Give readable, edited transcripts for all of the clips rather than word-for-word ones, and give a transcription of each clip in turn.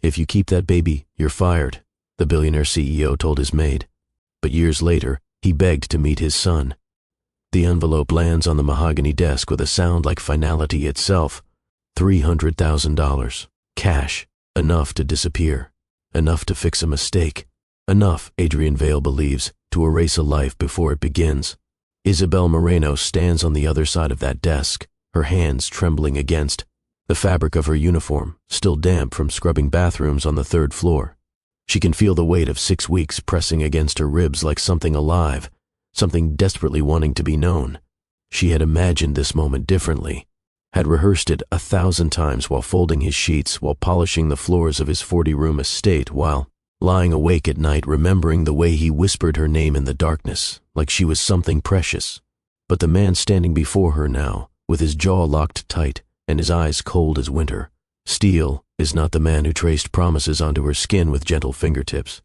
"If you keep that baby, you're fired," the billionaire CEO told his maid. But years later, he begged to meet his son. The envelope lands on the mahogany desk with a sound like finality itself. $300,000. Cash. Enough to disappear. Enough to fix a mistake. Enough, Adrian Vale believes, to erase a life before it begins. Isabel Moreno stands on the other side of that desk, her hands trembling against the fabric of her uniform, still damp from scrubbing bathrooms on the 3rd floor. She can feel the weight of 6 weeks pressing against her ribs like something alive, something desperately wanting to be known. She had imagined this moment differently, had rehearsed it 1,000 times while folding his sheets, while polishing the floors of his 40-room estate, while lying awake at night remembering the way he whispered her name in the darkness, like she was something precious. But the man standing before her now, with his jaw locked tight and his eyes cold as winter, steel, is not the man who traced promises onto her skin with gentle fingertips.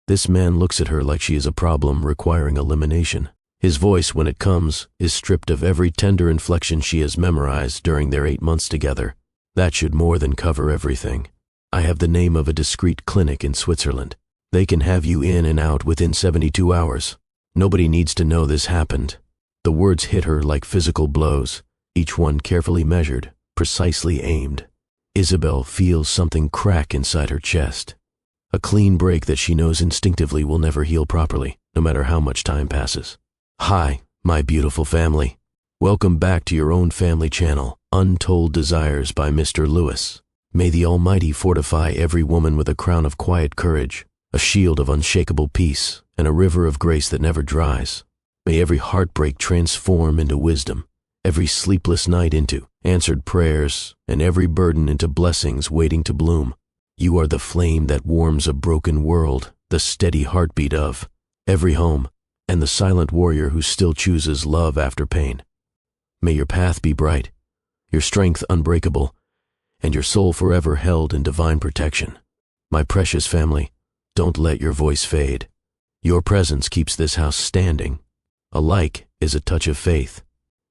This man looks at her like she is a problem requiring elimination. His voice, when it comes, is stripped of every tender inflection she has memorized during their 8 months together. That should more than cover everything. "I have the name of a discreet clinic in Switzerland. They can have you in and out within 72 hours. Nobody needs to know this happened." The words hit her like physical blows, each one carefully measured, precisely aimed. Isabel feels something crack inside her chest. A clean break that she knows instinctively will never heal properly, no matter how much time passes. "Hi, my beautiful family. Welcome back to your own family channel, Untold Desires by Mr. Lewis. May the Almighty fortify every woman with a crown of quiet courage, a shield of unshakable peace, and a river of grace that never dries. May every heartbreak transform into wisdom, every sleepless night into answered prayers, and every burden into blessings waiting to bloom. You are the flame that warms a broken world, the steady heartbeat of every home, and the silent warrior who still chooses love after pain. May your path be bright, your strength unbreakable, and your soul forever held in divine protection. My precious family, don't let your voice fade. Your presence keeps this house standing. A like is a touch of faith.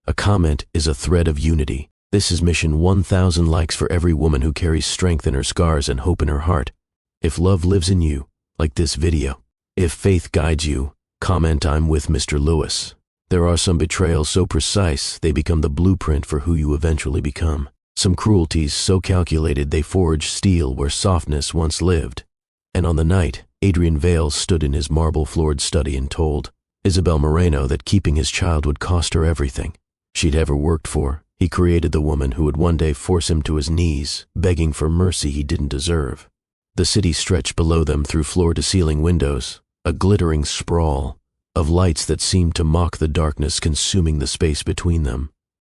A comment is a thread of unity. This is mission 1,000 likes for every woman who carries strength in her scars and hope in her heart. If love lives in you, like this video. If faith guides you, comment "I'm with Mr. Lewis." There are some betrayals so precise they become the blueprint for who you eventually become. Some cruelties so calculated they forge steel where softness once lived. And on the night, Adrian Vale stood in his marble-floored study and told Isabel Moreno that keeping his child would cost her everything she'd ever worked for. He created the woman who would one day force him to his knees, begging for mercy he didn't deserve. The city stretched below them through floor-to-ceiling windows, a glittering sprawl of lights that seemed to mock the darkness consuming the space between them.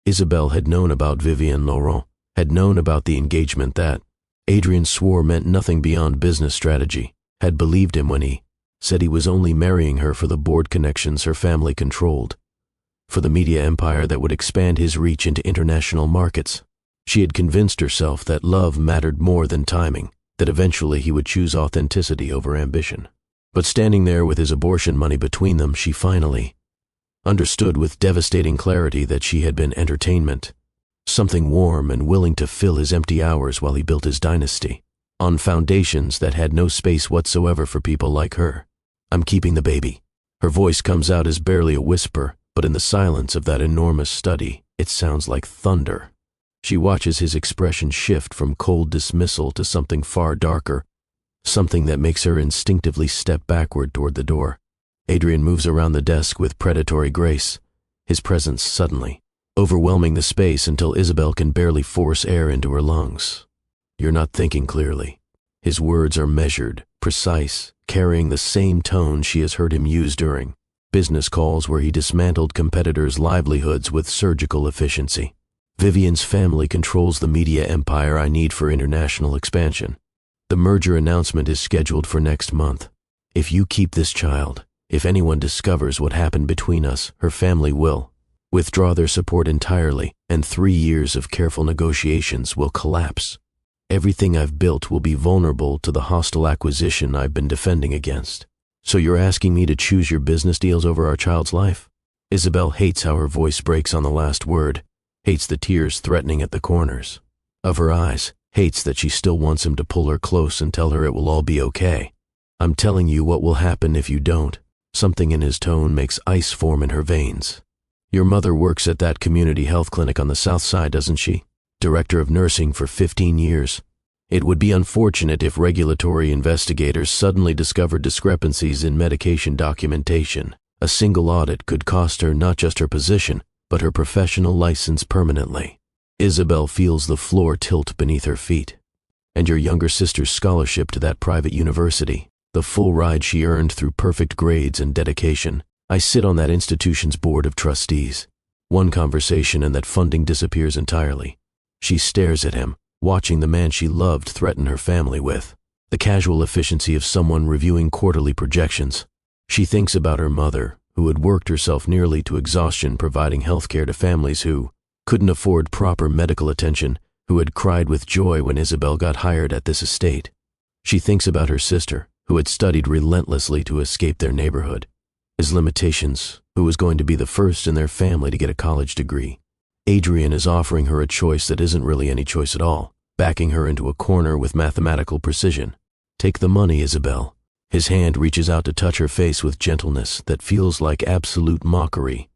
Isabel had known about Vivienne Laurent, had known about the engagement that Adrian swore meant nothing beyond business strategy, had believed him when he said he was only marrying her for the board connections her family controlled, for the media empire that would expand his reach into international markets. She had convinced herself that love mattered more than timing, that eventually he would choose authenticity over ambition. But standing there with his abortion money between them, she finally understood with devastating clarity that she had been entertainment, something warm and willing to fill his empty hours while he built his dynasty, on foundations that had no space whatsoever for people like her. "I'm keeping the baby." Her voice comes out as barely a whisper, but in the silence of that enormous study, it sounds like thunder. She watches his expression shift from cold dismissal to something far darker, something that makes her instinctively step backward toward the door. Adrian moves around the desk with predatory grace, his presence suddenly overwhelming the space until Isabel can barely force air into her lungs. "You're not thinking clearly." His words are measured, precise, carrying the same tone she has heard him use during business calls where he dismantled competitors' livelihoods with surgical efficiency. "Vivian's family controls the media empire I need for international expansion. The merger announcement is scheduled for next month. If you keep this child, if anyone discovers what happened between us, her family will withdraw their support entirely, and 3 years of careful negotiations will collapse. Everything I've built will be vulnerable to the hostile acquisition I've been defending against. So you're asking me to choose your business deals over our child's life?" Isabel hates how her voice breaks on the last word, hates the tears threatening at the corners of her eyes, hates that she still wants him to pull her close and tell her it will all be okay. I'm telling you what will happen if you don't. Something in his tone makes ice form in her veins. Your mother works at that community health clinic on the south side, doesn't she? Director of nursing for 15 years. It would be unfortunate if regulatory investigators suddenly discovered discrepancies in medication documentation. A single audit could cost her not just her position, but her professional license permanently. Isabel feels the floor tilt beneath her feet. And your younger sister's scholarship to that private university, the full ride she earned through perfect grades and dedication. I sit on that institution's board of trustees. One conversation and that funding disappears entirely. She stares at him, watching the man she loved threaten her family with. The casual efficiency of someone reviewing quarterly projections. She thinks about her mother, who had worked herself nearly to exhaustion providing health care to families who couldn't afford proper medical attention, who had cried with joy when Isabel got hired at this estate. She thinks about her sister, who had studied relentlessly to escape their neighborhood. His limitations, who was going to be the first in their family to get a college degree. Adrian is offering her a choice that isn't really any choice at all, backing her into a corner with mathematical precision. Take the money, Isabel. His hand reaches out to touch her face with gentleness that feels like absolute mockery.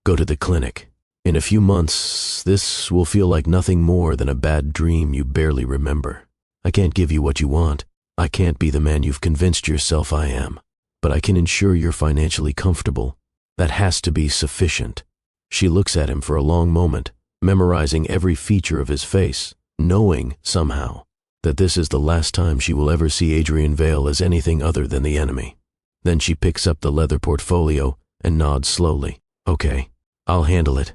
Go to the clinic. In a few months, this will feel like nothing more than a bad dream you barely remember. I can't give you what you want. I can't be the man you've convinced yourself I am. But I can ensure you're financially comfortable. That has to be sufficient. She looks at him for a long moment, memorizing every feature of his face, knowing, somehow, that this is the last time she will ever see Adrian Vale as anything other than the enemy. Then she picks up the leather portfolio and nods slowly. Okay, I'll handle it.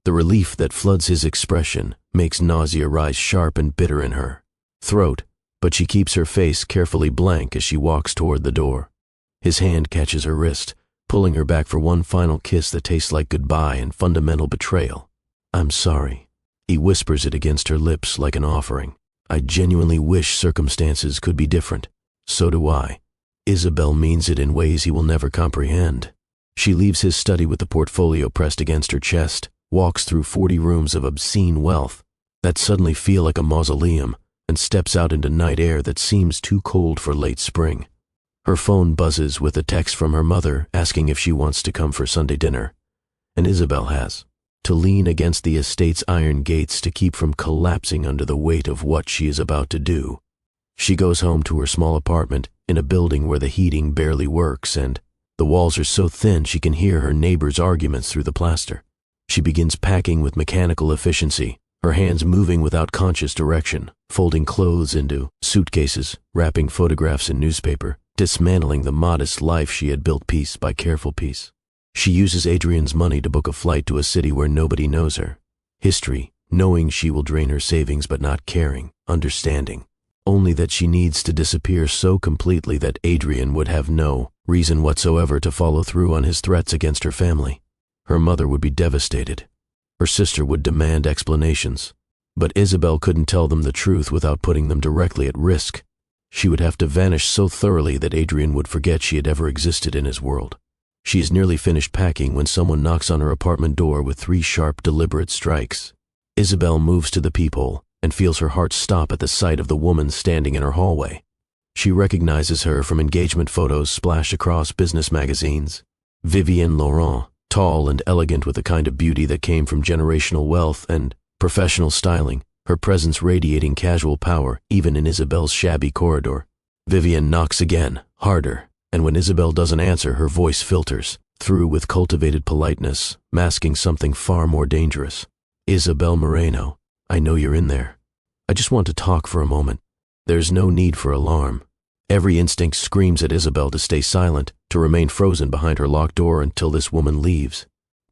The relief that floods his expression makes nausea rise sharp and bitter in her throat, but she keeps her face carefully blank as she walks toward the door. His hand catches her wrist, pulling her back for one final kiss that tastes like goodbye and fundamental betrayal. I'm sorry. He whispers it against her lips like an offering. I genuinely wish circumstances could be different. So do I. Isabel means it in ways he will never comprehend. She leaves his study with the portfolio pressed against her chest, walks through 40 rooms of obscene wealth that suddenly feel like a mausoleum, and steps out into night air that seems too cold for late spring. Her phone buzzes with a text from her mother asking if she wants to come for Sunday dinner. And Isabel has to lean against the estate's iron gates to keep from collapsing under the weight of what she is about to do. She goes home to her small apartment in a building where the heating barely works and the walls are so thin she can hear her neighbors' arguments through the plaster. She begins packing with mechanical efficiency, her hands moving without conscious direction, folding clothes into suitcases, wrapping photographs in newspaper, dismantling the modest life she had built piece by careful piece. She uses Adrian's money to book a flight to a city where nobody knows her. History, knowing she will drain her savings but not caring, understanding. Only that she needs to disappear so completely that Adrian would have no reason whatsoever to follow through on his threats against her family. Her mother would be devastated. Her sister would demand explanations. But Isabel couldn't tell them the truth without putting them directly at risk. She would have to vanish so thoroughly that Adrian would forget she had ever existed in his world. She is nearly finished packing when someone knocks on her apartment door with 3 sharp, deliberate strikes. Isabel moves to the peephole and feels her heart stop at the sight of the woman standing in her hallway. She recognizes her from engagement photos splashed across business magazines. Vivienne Laurent, tall and elegant with the kind of beauty that came from generational wealth and professional styling, her presence radiating casual power even in Isabel's shabby corridor. Vivienne knocks again, harder, and when Isabel doesn't answer, her voice filters through with cultivated politeness, masking something far more dangerous. Isabel Moreno, I know you're in there. I just want to talk for a moment. There's no need for alarm. Every instinct screams at Isabel to stay silent, to remain frozen behind her locked door until this woman leaves.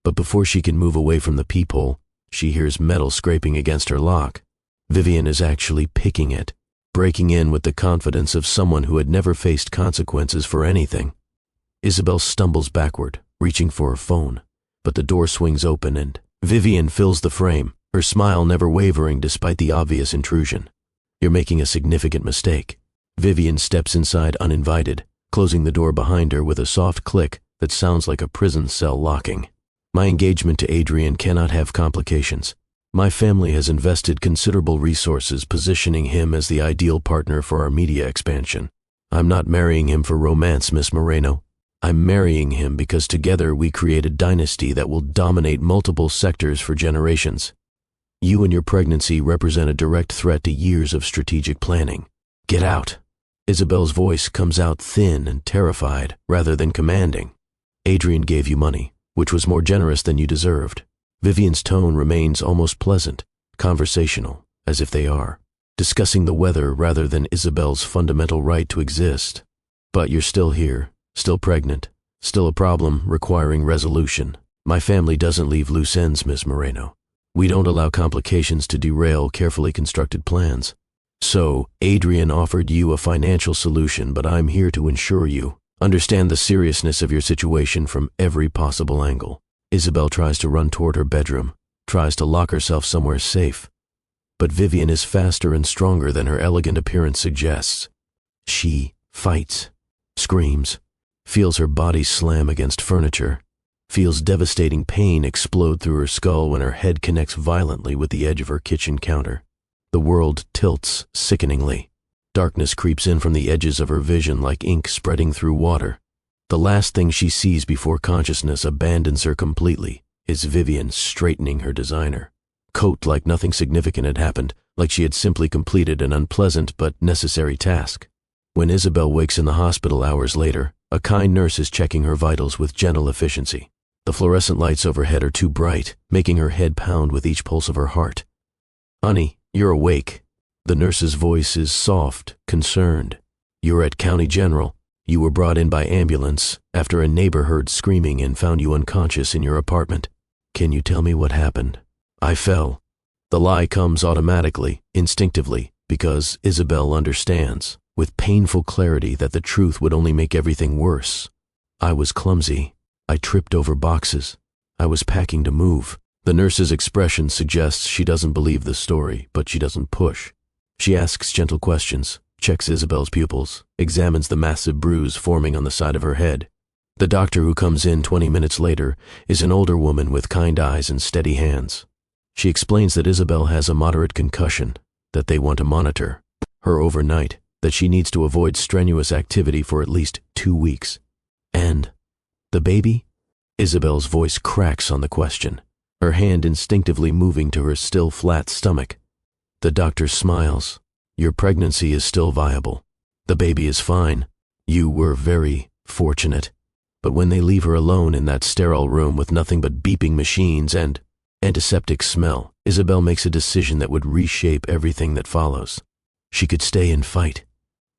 But before she can move away from the peephole, she hears metal scraping against her lock. Vivienne is actually picking it, breaking in with the confidence of someone who had never faced consequences for anything. Isabel stumbles backward, reaching for her phone, but the door swings open and Vivienne fills the frame, her smile never wavering despite the obvious intrusion. You're making a significant mistake. Vivienne steps inside uninvited, closing the door behind her with a soft click that sounds like a prison cell locking. My engagement to Adrian cannot have complications. My family has invested considerable resources positioning him as the ideal partner for our media expansion. I'm not marrying him for romance, Miss Moreno. I'm marrying him because together we create a dynasty that will dominate multiple sectors for generations. You and your pregnancy represent a direct threat to years of strategic planning. Get out. Isabel's voice comes out thin and terrified rather than commanding. Adrian gave you money, which was more generous than you deserved. Vivian's tone remains almost pleasant, conversational, as if they are discussing the weather rather than Isabel's fundamental right to exist. But you're still here, still pregnant, still a problem requiring resolution. My family doesn't leave loose ends, Miss Moreno. We don't allow complications to derail carefully constructed plans. So, Adrian offered you a financial solution, but I'm here to ensure you understand the seriousness of your situation from every possible angle. Isabel tries to run toward her bedroom, tries to lock herself somewhere safe. But Vivian is faster and stronger than her elegant appearance suggests. She fights, screams, feels her body slam against furniture, feels devastating pain explode through her skull when her head connects violently with the edge of her kitchen counter. The world tilts sickeningly. Darkness creeps in from the edges of her vision like ink spreading through water. The last thing she sees before consciousness abandons her completely is Vivian straightening her designer coat like nothing significant had happened, like she had simply completed an unpleasant but necessary task. When Isabel wakes in the hospital hours later, a kind nurse is checking her vitals with gentle efficiency. The fluorescent lights overhead are too bright, making her head pound with each pulse of her heart. "Honey, you're awake." The nurse's voice is soft, concerned. "You're at County General. You were brought in by ambulance after a neighbor heard screaming and found you unconscious in your apartment. Can you tell me what happened?" "I fell." The lie comes automatically, instinctively, because Isabel understands, with painful clarity, that the truth would only make everything worse. "I was clumsy. I tripped over boxes. I was packing to move." The nurse's expression suggests she doesn't believe the story, but she doesn't push. She asks gentle questions, checks Isabel's pupils, examines the massive bruise forming on the side of her head. The doctor who comes in 20 minutes later is an older woman with kind eyes and steady hands. She explains that Isabel has a moderate concussion, that they want to monitor her overnight, that she needs to avoid strenuous activity for at least 2 weeks. "And the baby?" Isabel's voice cracks on the question, her hand instinctively moving to her still flat stomach. The doctor smiles. "Your pregnancy is still viable. The baby is fine. You were very fortunate." But when they leave her alone in that sterile room with nothing but beeping machines and antiseptic smell, Isabel makes a decision that would reshape everything that follows. She could stay and fight,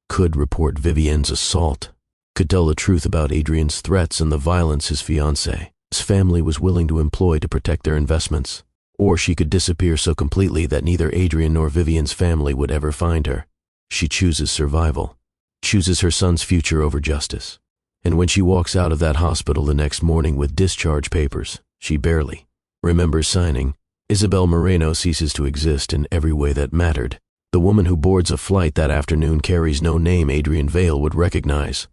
could report Vivian's assault, could tell the truth about Adrian's threats and the violence his fiancé's family was willing to employ to protect their investments. Or she could disappear so completely that neither Adrian nor Vivian's family would ever find her. She chooses survival, chooses her son's future over justice. And when she walks out of that hospital the next morning with discharge papers she barely remembers signing, Isabel Moreno ceases to exist in every way that mattered. The woman who boards a flight that afternoon carries no name Adrian Vale would recognize.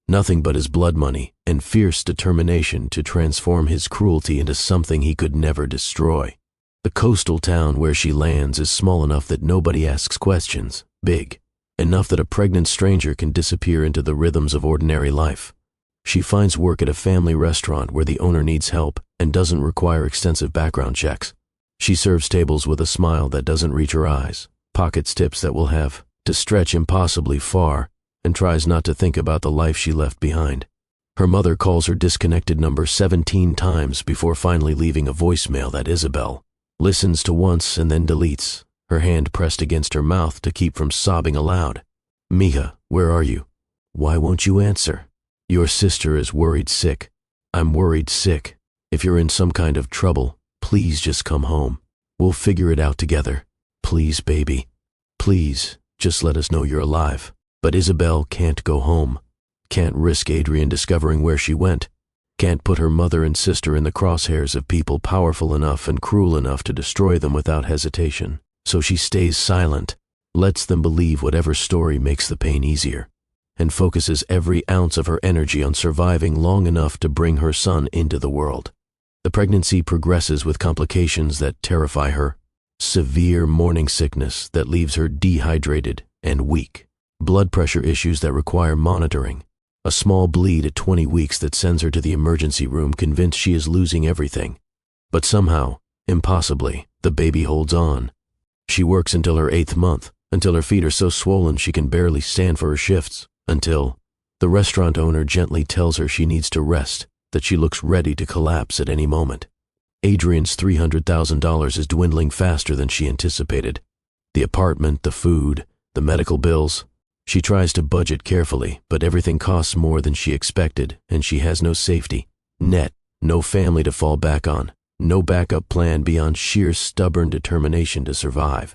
Nothing but his blood money and fierce determination to transform his cruelty into something he could never destroy. The coastal town where she lands is small enough that nobody asks questions, big enough that a pregnant stranger can disappear into the rhythms of ordinary life. She finds work at a family restaurant where the owner needs help and doesn't require extensive background checks. She serves tables with a smile that doesn't reach her eyes, pockets tips that will have to stretch impossibly far, and tries not to think about the life she left behind. Her mother calls her disconnected number 17 times before finally leaving a voicemail that Isabel listens to once and then deletes, her hand pressed against her mouth to keep from sobbing aloud. "Mija, where are you? Why won't you answer? Your sister is worried sick. I'm worried sick. If you're in some kind of trouble, please just come home. We'll figure it out together. Please, baby. Please, just let us know you're alive." But Isabel can't go home, can't risk Adrian discovering where she went, can't put her mother and sister in the crosshairs of people powerful enough and cruel enough to destroy them without hesitation. So she stays silent, lets them believe whatever story makes the pain easier, and focuses every ounce of her energy on surviving long enough to bring her son into the world. The pregnancy progresses with complications that terrify her, severe morning sickness that leaves her dehydrated and weak, blood pressure issues that require monitoring, a small bleed at 20 weeks that sends her to the emergency room convinced she is losing everything. But somehow, impossibly, the baby holds on. She works until her 8th month, until her feet are so swollen she can barely stand for her shifts, until the restaurant owner gently tells her she needs to rest, that she looks ready to collapse at any moment. Adrian's $300,000 is dwindling faster than she anticipated. The apartment, the food, the medical bills. She tries to budget carefully, but everything costs more than she expected, and she has no safety net, no family to fall back on, no backup plan beyond sheer stubborn determination to survive.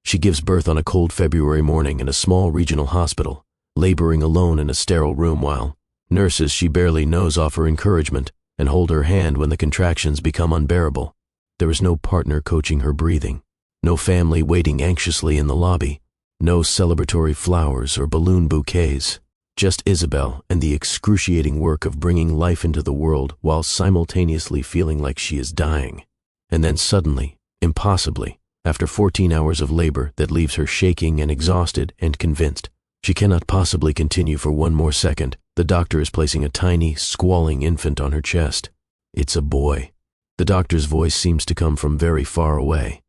She gives birth on a cold February morning in a small regional hospital, laboring alone in a sterile room while nurses she barely knows offer encouragement and hold her hand when the contractions become unbearable. There is no partner coaching her breathing, no family waiting anxiously in the lobby, no celebratory flowers or balloon bouquets, just Isabel and the excruciating work of bringing life into the world while simultaneously feeling like she is dying. And then suddenly, impossibly, after 14 hours of labor that leaves her shaking and exhausted and convinced she cannot possibly continue for one more second, the doctor is placing a tiny, squalling infant on her chest. It's a boy. The doctor's voice seems to come from very far away.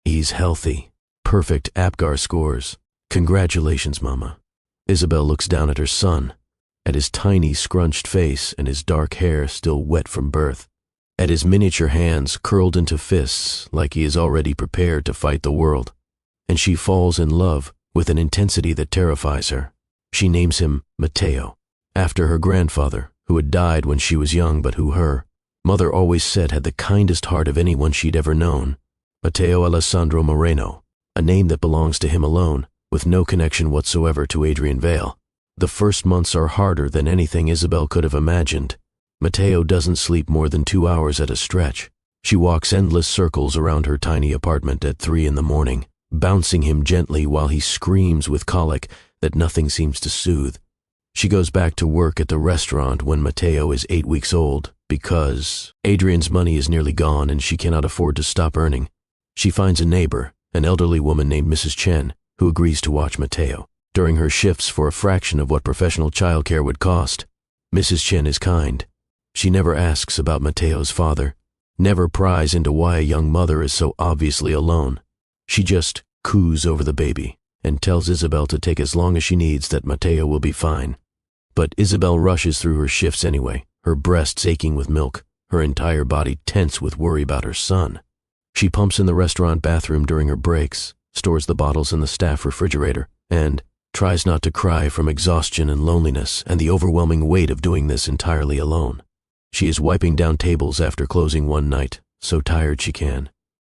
He's healthy. Perfect APGAR scores. Congratulations, Mama. Isabel looks down at her son, at his tiny, scrunched face and his dark hair still wet from birth, at his miniature hands curled into fists like he is already prepared to fight the world. And she falls in love with an intensity that terrifies her. She names him Matteo, after her grandfather, who had died when she was young but who her mother always said had the kindest heart of anyone she'd ever known. Matteo Alessandro Moreno, a name that belongs to him alone, with no connection whatsoever to Adrian Vale. The first months are harder than anything Isabel could have imagined. Matteo doesn't sleep more than 2 hours at a stretch. She walks endless circles around her tiny apartment at 3 in the morning, bouncing him gently while he screams with colic that nothing seems to soothe. She goes back to work at the restaurant when Matteo is 8 weeks old because Adrian's money is nearly gone and she cannot afford to stop earning. She finds a neighbor, an elderly woman named Mrs. Chen, who agrees to watch Matteo during her shifts for a fraction of what professional childcare would cost. Mrs. Chen is kind. She never asks about Matteo's father, never pries into why a young mother is so obviously alone. She just coos over the baby and tells Isabel to take as long as she needs, that Matteo will be fine. But Isabel rushes through her shifts anyway, her breasts aching with milk, her entire body tense with worry about her son. She pumps in the restaurant bathroom during her breaks, stores the bottles in the staff refrigerator, and tries not to cry from exhaustion and loneliness and the overwhelming weight of doing this entirely alone. She is wiping down tables after closing one night, so tired she can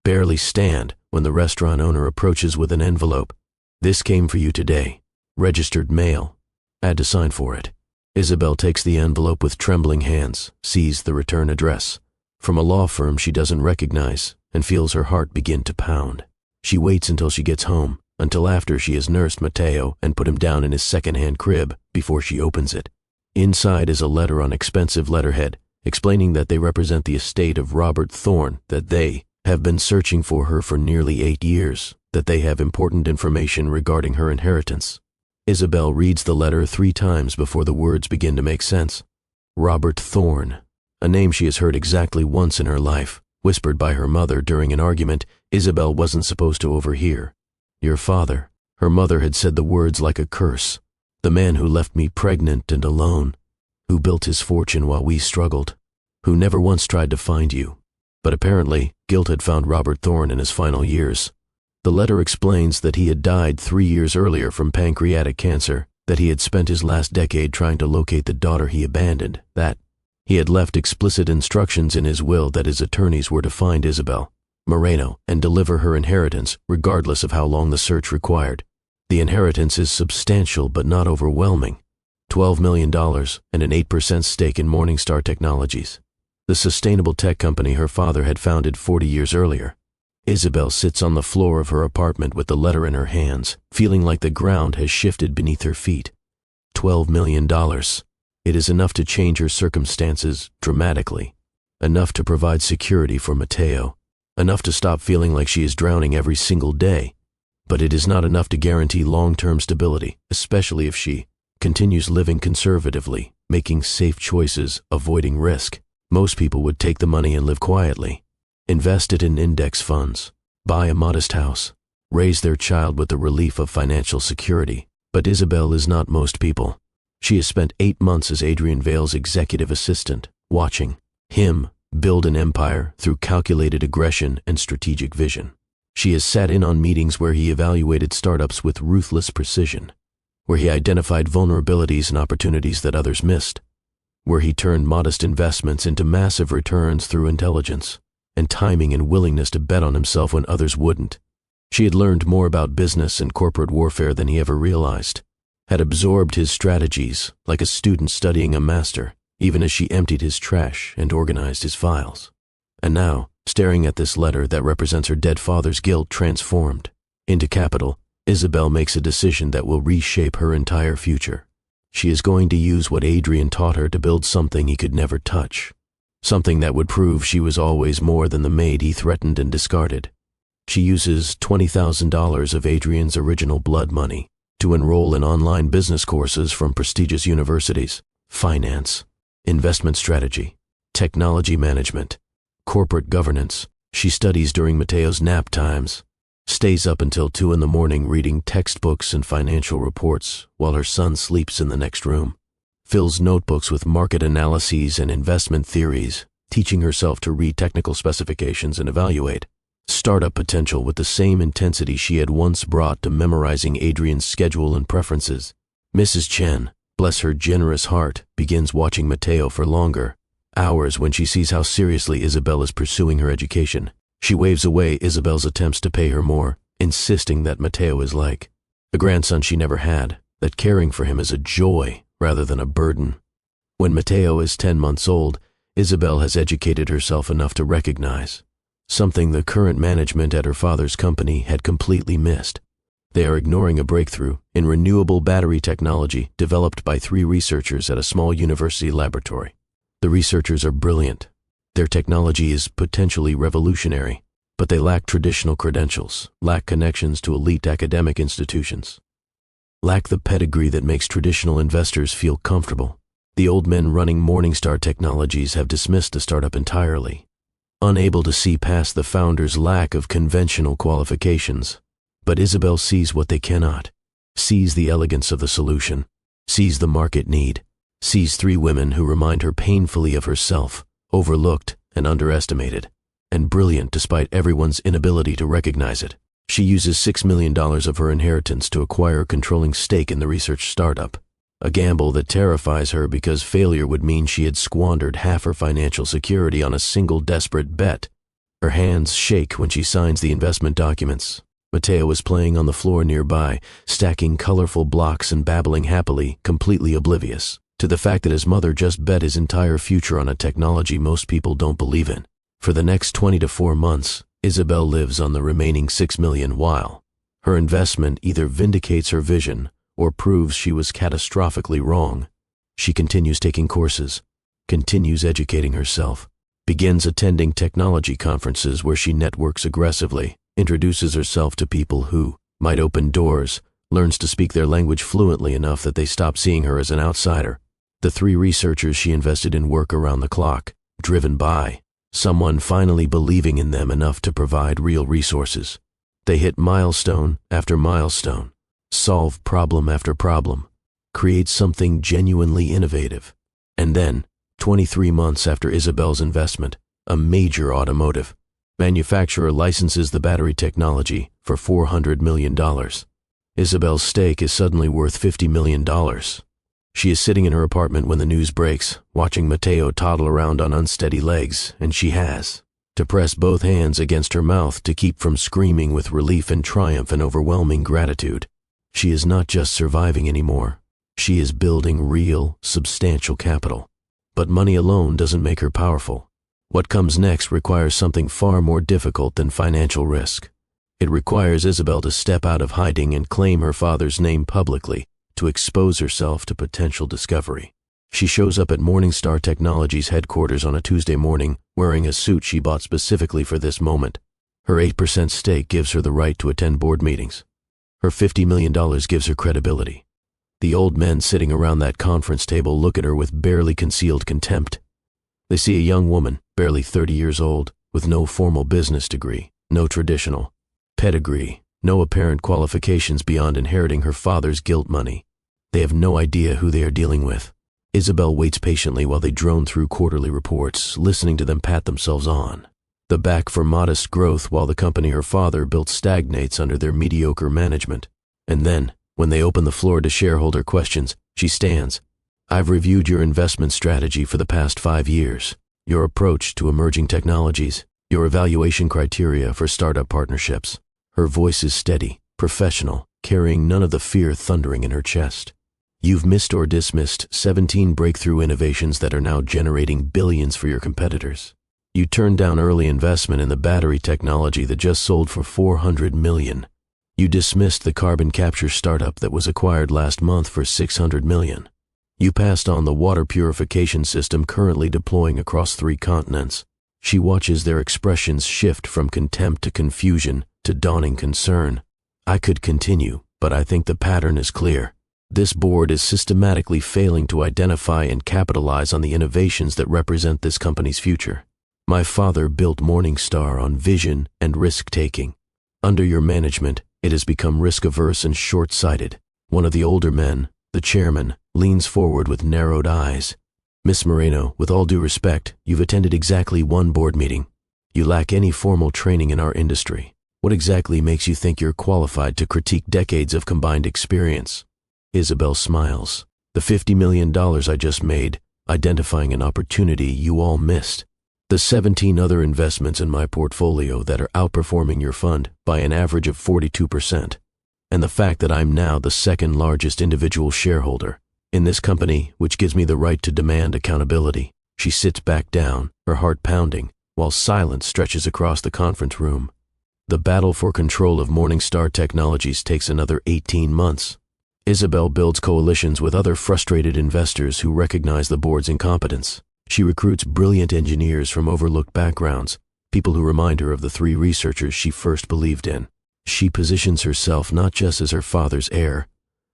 barely stand when the restaurant owner approaches with an envelope. "This came for you today. Registered mail. Had to sign for it." Isabel takes the envelope with trembling hands, sees the return address. From a law firm she doesn't recognize, and feels her heart begin to pound. She waits until she gets home, until after she has nursed Matteo and put him down in his second-hand crib, before she opens it. Inside is a letter on expensive letterhead, explaining that they represent the estate of Robert Thorne, that they have been searching for her for nearly 8 years, that they have important information regarding her inheritance. Isabel reads the letter 3 times before the words begin to make sense. Robert Thorne, a name she has heard exactly once in her life, whispered by her mother during an argument Isabel wasn't supposed to overhear. "Your father." Her mother had said the words like a curse. "The man who left me pregnant and alone, who built his fortune while we struggled, who never once tried to find you." But apparently, guilt had found Robert Thorne in his final years. The letter explains that he had died 3 years earlier from pancreatic cancer, that he had spent his last decade trying to locate the daughter he abandoned, that he had left explicit instructions in his will that his attorneys were to find Isabel Moreno and deliver her inheritance regardless of how long the search required. The inheritance is substantial but not overwhelming. $12 million and an 8% stake in Morningstar Technologies, the sustainable tech company her father had founded 40 years earlier. Isabel sits on the floor of her apartment with the letter in her hands, feeling like the ground has shifted beneath her feet. $12 million. It is enough to change her circumstances dramatically, enough to provide security for Matteo, enough to stop feeling like she is drowning every single day. But it is not enough to guarantee long-term stability, especially if she continues living conservatively, making safe choices, avoiding risk. Most people would take the money and live quietly, invest it in index funds, buy a modest house, raise their child with the relief of financial security. But Isabel is not most people. She has spent 8 months as Adrian Vale's executive assistant, watching him build an empire through calculated aggression and strategic vision. She has sat in on meetings where he evaluated startups with ruthless precision, where he identified vulnerabilities and opportunities that others missed, where he turned modest investments into massive returns through intelligence and timing and willingness to bet on himself when others wouldn't. She had learned more about business and corporate warfare than he ever realized, had absorbed his strategies like a student studying a master, even as she emptied his trash and organized his files. And now, staring at this letter that represents her dead father's guilt transformed into capital, Isabel makes a decision that will reshape her entire future. She is going to use what Adrian taught her to build something he could never touch, something that would prove she was always more than the maid he threatened and discarded. She uses $20,000 of Adrian's original blood money to enroll in online business courses from prestigious universities, finance, investment strategy, technology management, corporate governance. She studies during Mateo's nap times, stays up until 2 in the morning reading textbooks and financial reports while her son sleeps in the next room, fills notebooks with market analyses and investment theories, teaching herself to read technical specifications and evaluate startup potential with the same intensity she had once brought to memorizing Adrian's schedule and preferences. Mrs. Chen, bless her generous heart, begins watching Mateo for longer hours when she sees how seriously Isabel is pursuing her education. She waves away Isabel's attempts to pay her more, insisting that Mateo is like a grandson she never had, that caring for him is a joy rather than a burden. When Mateo is 10 months old, Isabel has educated herself enough to recognize something the current management at her father's company had completely missed. They are ignoring a breakthrough in renewable battery technology developed by 3 researchers at a small university laboratory. The researchers are brilliant. Their technology is potentially revolutionary, but they lack traditional credentials, lack connections to elite academic institutions, lack the pedigree that makes traditional investors feel comfortable. The old men running Morningstar Technologies have dismissed the startup entirely, unable to see past the founder's lack of conventional qualifications. But Isabel sees what they cannot, sees the elegance of the solution, sees the market need, sees 3 women who remind her painfully of herself, overlooked and underestimated, and brilliant despite everyone's inability to recognize it. She uses $6 million of her inheritance to acquire a controlling stake in the research startup, a gamble that terrifies her because failure would mean she had squandered half her financial security on a single desperate bet. Her hands shake when she signs the investment documents. Mateo is playing on the floor nearby, stacking colorful blocks and babbling happily, completely oblivious to the fact that his mother just bet his entire future on a technology most people don't believe in. For the next 24 months, Isabel lives on the remaining $6 million while her investment either vindicates her vision or proves she was catastrophically wrong. She continues taking courses, continues educating herself, begins attending technology conferences where she networks aggressively, introduces herself to people who might open doors, learns to speak their language fluently enough that they stop seeing her as an outsider. The 3 researchers she invested in work around the clock, driven by someone finally believing in them enough to provide real resources. They hit milestone after milestone, solve problem after problem, create something genuinely innovative. And then, 23 months after Isabel's investment, a major automotive manufacturer licenses the battery technology for $400 million. Isabel's stake is suddenly worth $50 million. She is sitting in her apartment when the news breaks, watching Mateo toddle around on unsteady legs, and she has to press both hands against her mouth to keep from screaming with relief and triumph and overwhelming gratitude. She is not just surviving anymore. She is building real, substantial capital. But money alone doesn't make her powerful. What comes next requires something far more difficult than financial risk. It requires Isabel to step out of hiding and claim her father's name publicly, to expose herself to potential discovery. She shows up at Morningstar Technologies headquarters on a Tuesday morning, wearing a suit she bought specifically for this moment, Her 8% stake gives her the right to attend board meetings. Her $50 million gives her credibility. The old men sitting around that conference table look at her with barely concealed contempt. They see a young woman, barely 30 years old, with no formal business degree, no traditional pedigree, no apparent qualifications beyond inheriting her father's guilt money. They have no idea who they are dealing with. Isabel waits patiently while they drone through quarterly reports, listening to them pat themselves on. The back for modest growth while the company her father built stagnates under their mediocre management. And then, when they open the floor to shareholder questions, she stands. I've reviewed your investment strategy for the past 5 years, your approach to emerging technologies, your evaluation criteria for startup partnerships. Her voice is steady, professional, carrying none of the fear thundering in her chest. You've missed or dismissed 17 breakthrough innovations that are now generating billions for your competitors. You turned down early investment in the battery technology that just sold for $400 million. You dismissed the carbon capture startup that was acquired last month for $600 million. You passed on the water purification system currently deploying across 3 continents. She watches their expressions shift from contempt to confusion to dawning concern. I could continue, but I think the pattern is clear. This board is systematically failing to identify and capitalize on the innovations that represent this company's future. My father built Morningstar on vision and risk-taking. Under your management, it has become risk-averse and short-sighted. One of the older men, the chairman, leans forward with narrowed eyes. Miss Moreno, with all due respect, you've attended exactly 1 board meeting. You lack any formal training in our industry. What exactly makes you think you're qualified to critique decades of combined experience? Isabel smiles. The $50 million I just made, identifying an opportunity you all missed. The 17 other investments in my portfolio that are outperforming your fund by an average of 42%. And the fact that I'm now the 2nd largest individual shareholder in this company, which gives me the right to demand accountability. She sits back down, her heart pounding, while silence stretches across the conference room. The battle for control of Morningstar Technologies takes another 18 months. Isabel builds coalitions with other frustrated investors who recognize the board's incompetence. She recruits brilliant engineers from overlooked backgrounds, people who remind her of the 3 researchers she first believed in. She positions herself not just as her father's heir,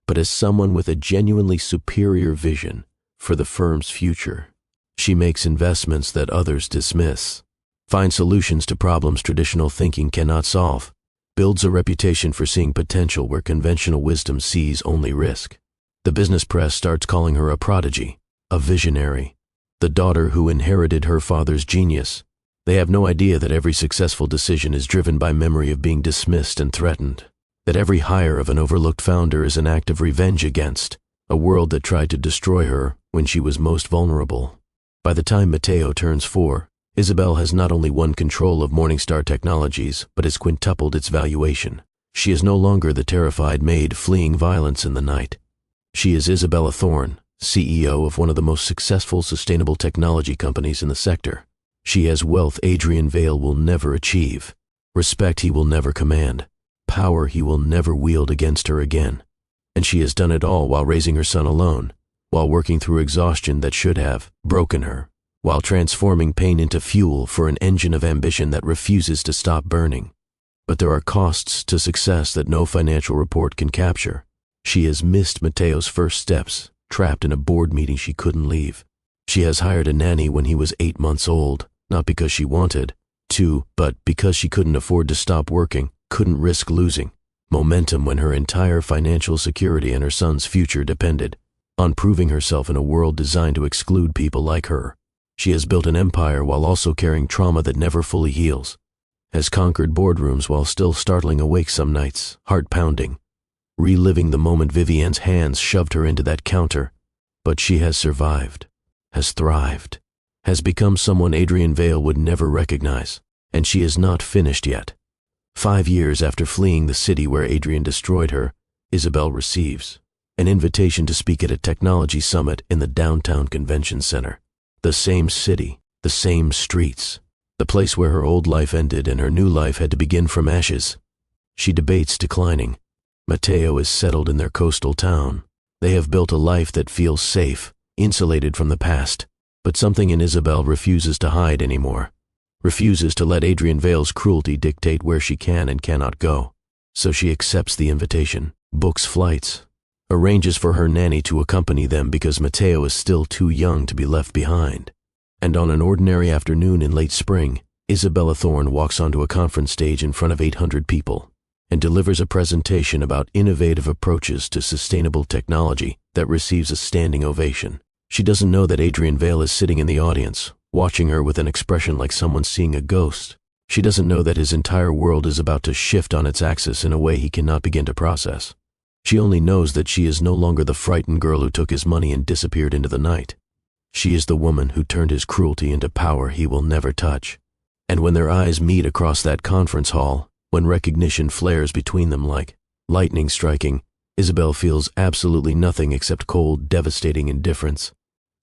but as someone with a genuinely superior vision for the firm's future. She makes investments that others dismiss, finds solutions to problems traditional thinking cannot solve, builds a reputation for seeing potential where conventional wisdom sees only risk. The business press starts calling her a prodigy, a visionary, the daughter who inherited her father's genius. They have no idea that every successful decision is driven by memory of being dismissed and threatened, that every hire of an overlooked founder is an act of revenge against a world that tried to destroy her when she was most vulnerable. By the time Matteo turns 4, Isabel has not only won control of Morningstar Technologies, but has quintupled its valuation. She is no longer the terrified Maid fleeing violence in the night. She is Isabella Thorne, CEO of one of the most successful sustainable technology companies in the sector. She has wealth Adrian Vale will never achieve, respect he will never command, power he will never wield against her again. And she has done it all while raising her son alone, while working through exhaustion that should have broken her, while transforming pain into fuel for an engine of ambition that refuses to stop burning. But there are costs to success that no financial report can capture. She has missed Matteo's first steps, trapped in a board meeting she couldn't leave. She has hired a nanny when he was 8 months old, not because she wanted to, but because she couldn't afford to stop working, couldn't risk losing momentum when her entire financial security and her son's future depended on proving herself in a world designed to exclude people like her. She has built an empire while also carrying trauma that never fully heals, has conquered boardrooms while still startling awake some nights, heart pounding, reliving the moment Vivienne's hands shoved her into that counter. But she has survived, has thrived, has become someone Adrian Vale would never recognize, and she is not finished yet. 5 years after fleeing the city where Adrian destroyed her, Isabel receives an invitation to speak at a technology summit in the downtown convention center. The same city, the same streets, the place where her old life ended and her new life had to begin from ashes. She debates declining. Matteo is settled in their coastal town. They have built a life that feels safe, insulated from the past. But something in Isabel refuses to hide anymore. refuses to let Adrian Vale's cruelty dictate where she can and cannot go. So she accepts the invitation, books flights, arranges for her nanny to accompany them because Matteo is still too young to be left behind. And on an ordinary afternoon in late spring, Isabella Thorne walks onto a conference stage in front of 800 people and delivers a presentation about innovative approaches to sustainable technology that receives a standing ovation. She doesn't know that Adrian Vale is sitting in the audience, watching her with an expression like someone seeing a ghost. She doesn't know that his entire world is about to shift on its axis in a way he cannot begin to process. She only knows that she is no longer the frightened girl who took his money and disappeared into the night. She is the woman who turned his cruelty into power he will never touch. And when their eyes meet across that conference hall, when recognition flares between them like lightning striking, Isabel feels absolutely nothing except cold, devastating indifference.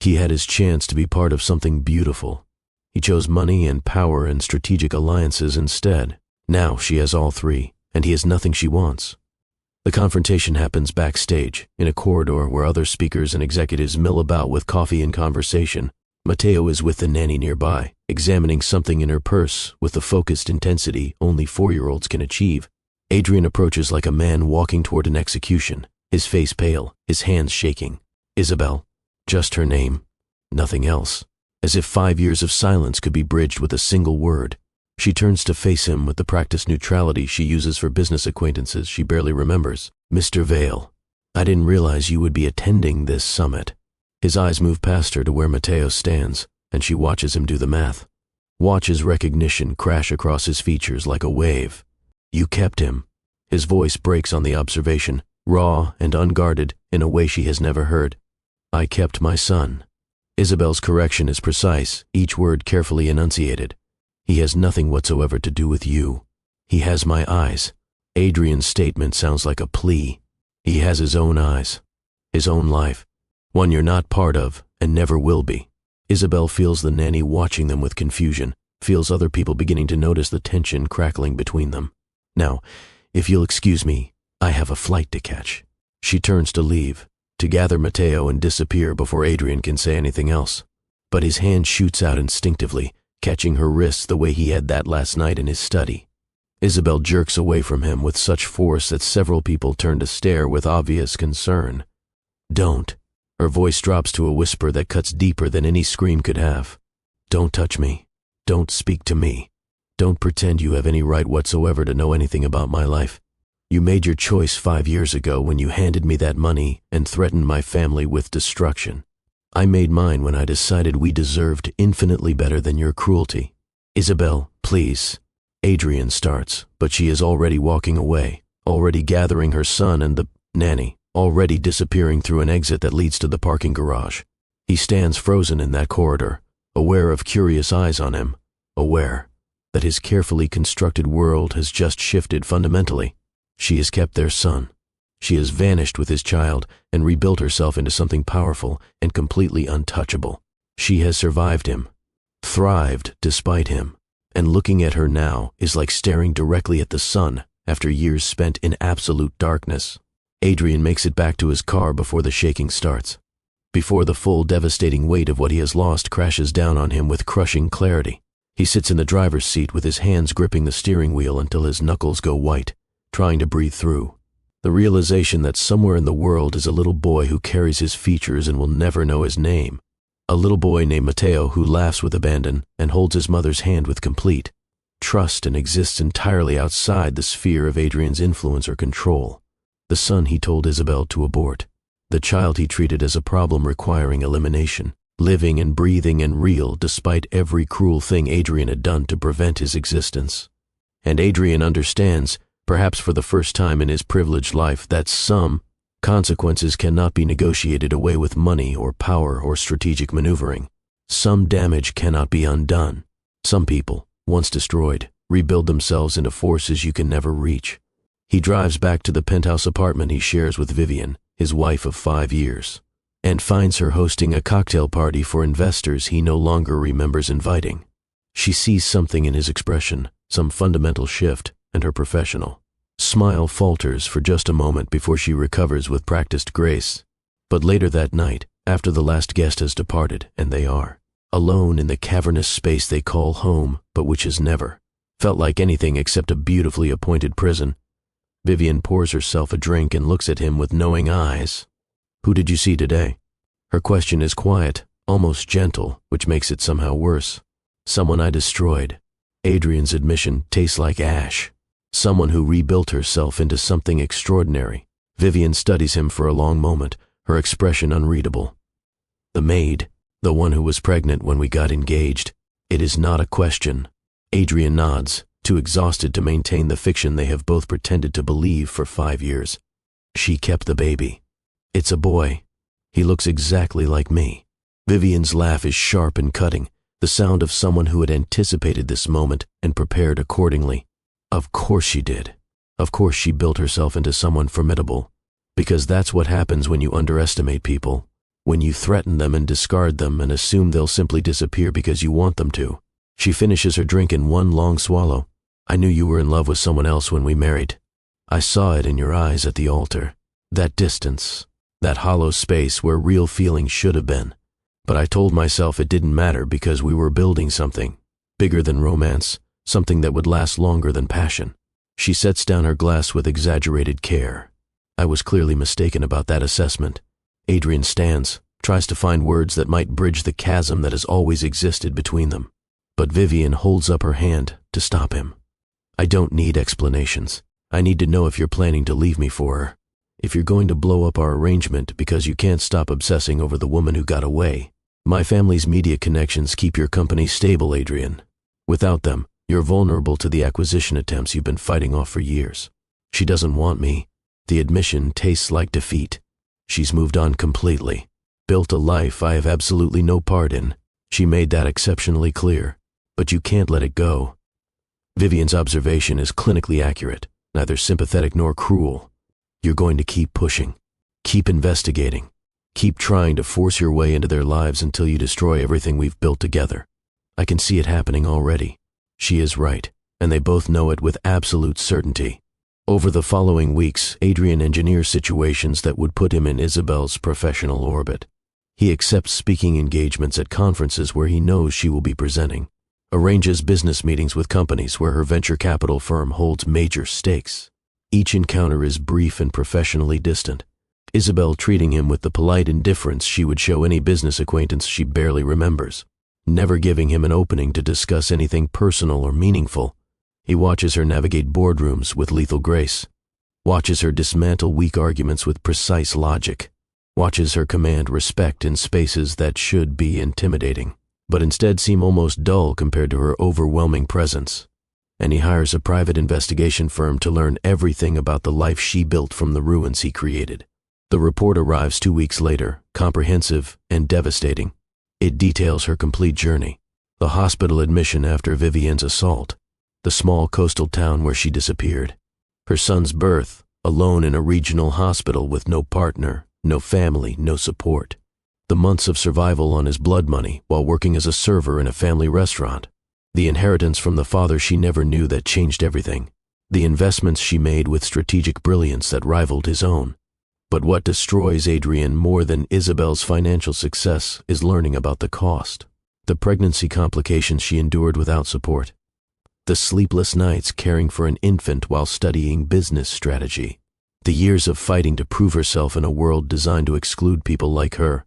He had his chance to be part of something beautiful. He chose money and power and strategic alliances instead. Now she has all three, and he has nothing she wants. The confrontation happens backstage, in a corridor where other speakers and executives mill about with coffee and conversation. Matteo is with the nanny nearby, examining something in her purse with the focused intensity only 4-year-olds can achieve. Adrian approaches like a man walking toward an execution, his face pale, his hands shaking. Isabel, just her name, nothing else. As if 5 years of silence could be bridged with a single word. She turns to face him with the practiced neutrality she uses for business acquaintances she barely remembers. Mr. Vale, I didn't realize you would be attending this summit. His eyes move past her to where Matteo stands, and she watches him do the math. Watches recognition crash across his features like a wave. You kept him. His voice breaks on the observation, raw and unguarded in a way she has never heard. I kept my son. Isabel's correction is precise, each word carefully enunciated. He has nothing whatsoever to do with you. He has my eyes. Adrian's statement sounds like a plea. He has his own eyes, his own life, one you're not part of and never will be. Isabel feels the nanny watching them with confusion, feels other people beginning to notice the tension crackling between them. Now, if you'll excuse me, I have a flight to catch. She turns to leave, to gather Matteo and disappear before Adrian can say anything else. But his hand shoots out instinctively, catching her wrists the way he had that last night in his study. Isabel jerks away from him with such force that several people turn to stare with obvious concern. Don't. Her voice drops to a whisper that cuts deeper than any scream could have. Don't touch me. Don't speak to me. Don't pretend you have any right whatsoever to know anything about my life. You made your choice 5 years ago when you handed me that money and threatened my family with destruction. I made mine when I decided we deserved infinitely better than your cruelty. Isabel, please. Adrian starts, but she is already walking away, already gathering her son and the nanny, already disappearing through an exit that leads to the parking garage. He stands frozen in that corridor, aware of curious eyes on him, aware that his carefully constructed world has just shifted fundamentally. She has kept their son. She has vanished with his child and rebuilt herself into something powerful and completely untouchable. She has survived him, thrived despite him, and looking at her now is like staring directly at the sun after years spent in absolute darkness. Adrian makes it back to his car before the shaking starts, before the full devastating weight of what he has lost crashes down on him with crushing clarity. He sits in the driver's seat with his hands gripping the steering wheel until his knuckles go white, trying to breathe through. The realization that somewhere in the world is a little boy who carries his features and will never know his name. A little boy named Matteo who laughs with abandon and holds his mother's hand with complete trust and exists entirely outside the sphere of Adrian's influence or control. The son he told Isabel to abort. The child he treated as a problem requiring elimination, living and breathing and real despite every cruel thing Adrian had done to prevent his existence. And Adrian understands, perhaps for the first time in his privileged life, that some consequences cannot be negotiated away with money or power or strategic maneuvering. Some damage cannot be undone. Some people, once destroyed, rebuild themselves into forces you can never reach. He drives back to the penthouse apartment he shares with Vivian, his wife of 5 years, and finds her hosting a cocktail party for investors he no longer remembers inviting. She sees something in his expression, some fundamental shift, and her professional smile falters for just a moment before she recovers with practiced grace. But later that night, after the last guest has departed, and they are alone in the cavernous space they call home, but which has never felt like anything except a beautifully appointed prison. Vivian pours herself a drink and looks at him with knowing eyes. "Who did you see today?" Her question is quiet, almost gentle, which makes it somehow worse. "Someone I destroyed." Adrian's admission tastes like ash. Someone who rebuilt herself into something extraordinary. Vivian studies him for a long moment, her expression unreadable. "The maid, the one who was pregnant when we got engaged. It is not a question." Adrian nods, too exhausted to maintain the fiction they have both pretended to believe for 5 years. "She kept the baby. It's a boy. He looks exactly like me." Vivian's laugh is sharp and cutting, the sound of someone who had anticipated this moment and prepared accordingly. Of course she did. Of course she built herself into someone formidable. Because that's what happens when you underestimate people. When you threaten them and discard them and assume they'll simply disappear because you want them to. She finishes her drink in one long swallow. "I knew you were in love with someone else when we married. I saw it in your eyes at the altar. That distance, that hollow space where real feeling should have been. But I told myself it didn't matter because we were building something bigger than romance, something that would last longer than passion." She sets down her glass with exaggerated care. "I was clearly mistaken about that assessment." Adrian stands, tries to find words that might bridge the chasm that has always existed between them. But Vivian holds up her hand to stop him. "I don't need explanations. I need to know if you're planning to leave me for her. If you're going to blow up our arrangement because you can't stop obsessing over the woman who got away. My family's media connections keep your company stable, Adrian. Without them, you're vulnerable to the acquisition attempts you've been fighting off for years. She doesn't want me." The admission tastes like defeat. She's moved on completely. Built a life I have absolutely no part in. She made that exceptionally clear. But you can't let it go. Vivian's observation is clinically accurate, neither sympathetic nor cruel. You're going to keep pushing, keep investigating, keep trying to force your way into their lives until you destroy everything we've built together. I can see it happening already. She is right, and they both know it with absolute certainty. Over the following weeks, Adrian engineers situations that would put him in Isabel's professional orbit. He accepts speaking engagements at conferences where he knows she will be presenting, arranges business meetings with companies where her venture capital firm holds major stakes. Each encounter is brief and professionally distant, Isabel treating him with the polite indifference she would show any business acquaintance she barely remembers, never giving him an opening to discuss anything personal or meaningful. He watches her navigate boardrooms with lethal grace, watches her dismantle weak arguments with precise logic, watches her command respect in spaces that should be intimidating, but instead seem almost dull compared to her overwhelming presence. And he hires a private investigation firm to learn everything about the life she built from the ruins he created. The report arrives 2 weeks later, comprehensive and devastating. It details her complete journey, the hospital admission after Vivian's assault, the small coastal town where she disappeared, her son's birth, alone in a regional hospital with no partner, no family, no support, the months of survival on his blood money while working as a server in a family restaurant, the inheritance from the father she never knew that changed everything, the investments she made with strategic brilliance that rivaled his own. But what destroys Adrian more than Isabel's financial success is learning about the cost, the pregnancy complications she endured without support, the sleepless nights caring for an infant while studying business strategy, the years of fighting to prove herself in a world designed to exclude people like her.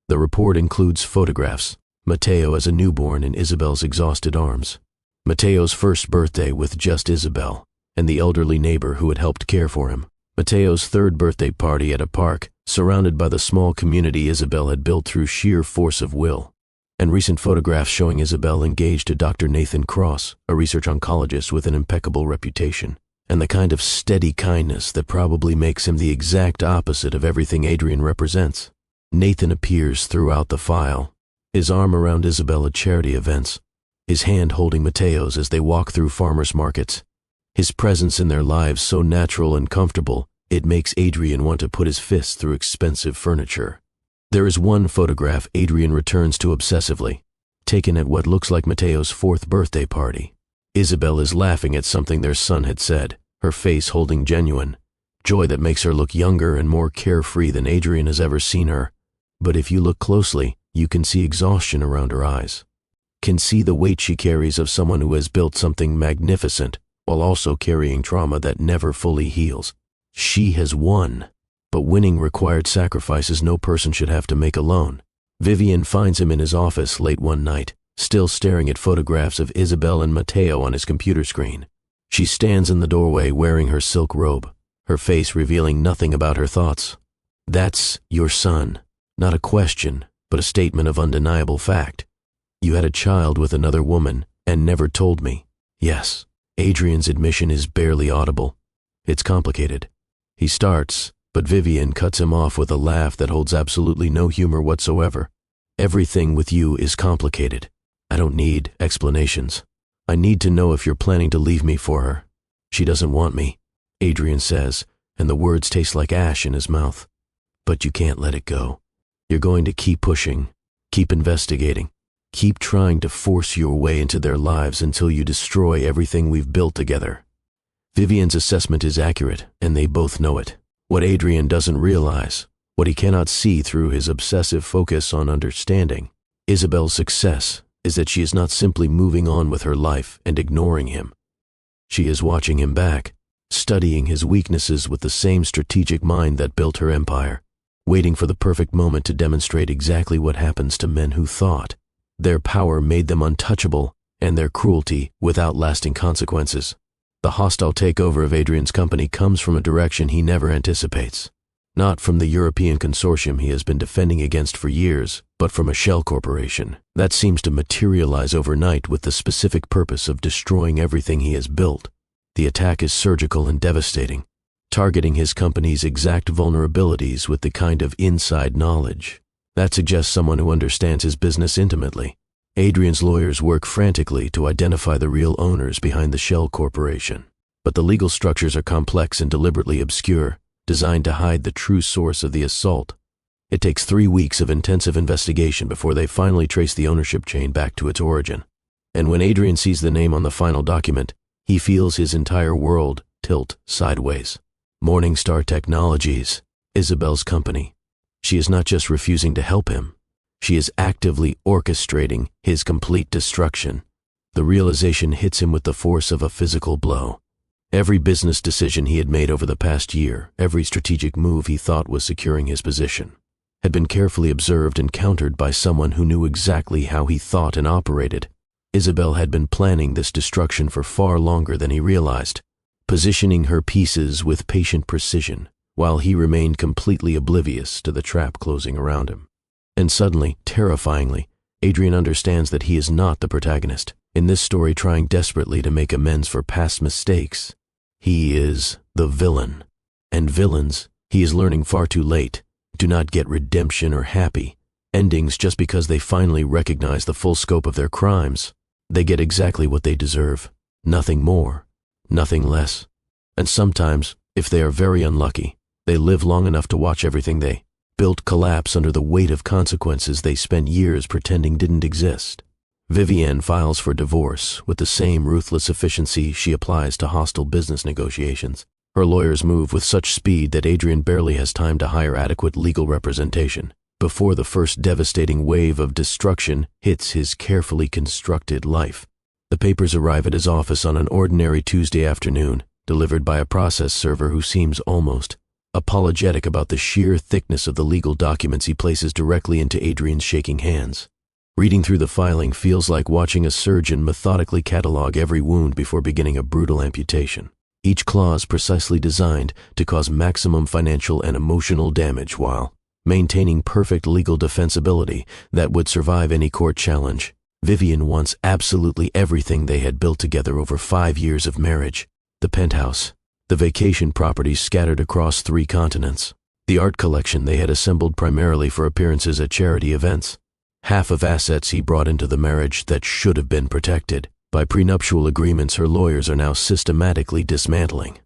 The report includes photographs, Mateo as a newborn in Isabel's exhausted arms, Mateo's first birthday with just Isabel and the elderly neighbor who had helped care for him, Mateo's third birthday party at a park surrounded by the small community Isabel had built through sheer force of will, and recent photographs showing Isabel engaged to Dr. Nathan Cross, a research oncologist with an impeccable reputation, and the kind of steady kindness that probably makes him the exact opposite of everything Adrian represents. Nathan appears throughout the file, his arm around Isabel at charity events, his hand holding Mateo's as they walk through farmers markets, his presence in their lives so natural and comfortable it makes Adrian want to put his fists through expensive furniture. There is one photograph Adrian returns to obsessively, taken at what looks like Mateo's 4th birthday party. Isabel is laughing at something their son had said, her face holding genuine joy that makes her look younger and more carefree than Adrian has ever seen her. But if you look closely, You can see exhaustion around her eyes. Can see the weight she carries of someone who has built something magnificent while also carrying trauma that never fully heals. She has won, but winning required sacrifices no person should have to make alone. Vivian finds him in his office late one night, still staring at photographs of Isabel and Mateo on his computer screen. She stands in the doorway wearing her silk robe, her face revealing nothing about her thoughts. That's your son, not a question, but a statement of undeniable fact. You had a child with another woman and never told me. Yes, Adrian's admission is barely audible. It's complicated. He starts, but Vivian cuts him off with a laugh that holds absolutely no humor whatsoever. Everything with you is complicated. I don't need explanations. I need to know if you're planning to leave me for her. She doesn't want me, Adrian says, and the words taste like ash in his mouth. But you can't let it go. You're going to keep pushing, keep investigating, keep trying to force your way into their lives until you destroy everything we've built together. Vivian's assessment is accurate, and they both know it. What Adrian doesn't realize, what he cannot see through his obsessive focus on understanding, Isabel's success is that she is not simply moving on with her life and ignoring him. She is watching him back, studying his weaknesses with the same strategic mind that built her empire, waiting for the perfect moment to demonstrate exactly what happens to men who thought their power made them untouchable and their cruelty without lasting consequences. The hostile takeover of Adrian's company comes from a direction he never anticipates. Not from the European consortium he has been defending against for years, but from a shell corporation that seems to materialize overnight with the specific purpose of destroying everything he has built. The attack is surgical and devastating, targeting his company's exact vulnerabilities with the kind of inside knowledge that suggests someone who understands his business intimately. Adrian's lawyers work frantically to identify the real owners behind the shell corporation, but the legal structures are complex and deliberately obscure, designed to hide the true source of the assault. It takes 3 weeks of intensive investigation before they finally trace the ownership chain back to its origin. And when Adrian sees the name on the final document, he feels his entire world tilt sideways. Morningstar Technologies, Isabel's company. She is not just refusing to help him. She is actively orchestrating his complete destruction. The realization hits him with the force of a physical blow. Every business decision he had made over the past year, every strategic move he thought was securing his position, had been carefully observed and countered by someone who knew exactly how he thought and operated. Isabel had been planning this destruction for far longer than he realized, positioning her pieces with patient precision, while he remained completely oblivious to the trap closing around him. And suddenly, terrifyingly, Adrian understands that he is not the protagonist in this story trying desperately to make amends for past mistakes. He is the villain. And villains, he is learning far too late, do not get redemption or happy endings just because they finally recognize the full scope of their crimes. They get exactly what they deserve, nothing more, nothing less. And sometimes, if they are very unlucky, they live long enough to watch everything they built collapse under the weight of consequences they spent years pretending didn't exist. Vivienne files for divorce with the same ruthless efficiency she applies to hostile business negotiations. Her lawyers move with such speed that Adrian barely has time to hire adequate legal representation before the first devastating wave of destruction hits his carefully constructed life. The papers arrive at his office on an ordinary Tuesday afternoon, delivered by a process server who seems almost apologetic about the sheer thickness of the legal documents he places directly into Adrian's shaking hands. Reading through the filing feels like watching a surgeon methodically catalog every wound before beginning a brutal amputation, each clause precisely designed to cause maximum financial and emotional damage while maintaining perfect legal defensibility that would survive any court challenge. Vivian wants absolutely everything they had built together over 5 years of marriage: the penthouse, the vacation properties scattered across 3 continents, the art collection they had assembled primarily for appearances at charity events, half of assets he brought into the marriage that should have been protected by prenuptial agreements her lawyers are now systematically dismantling.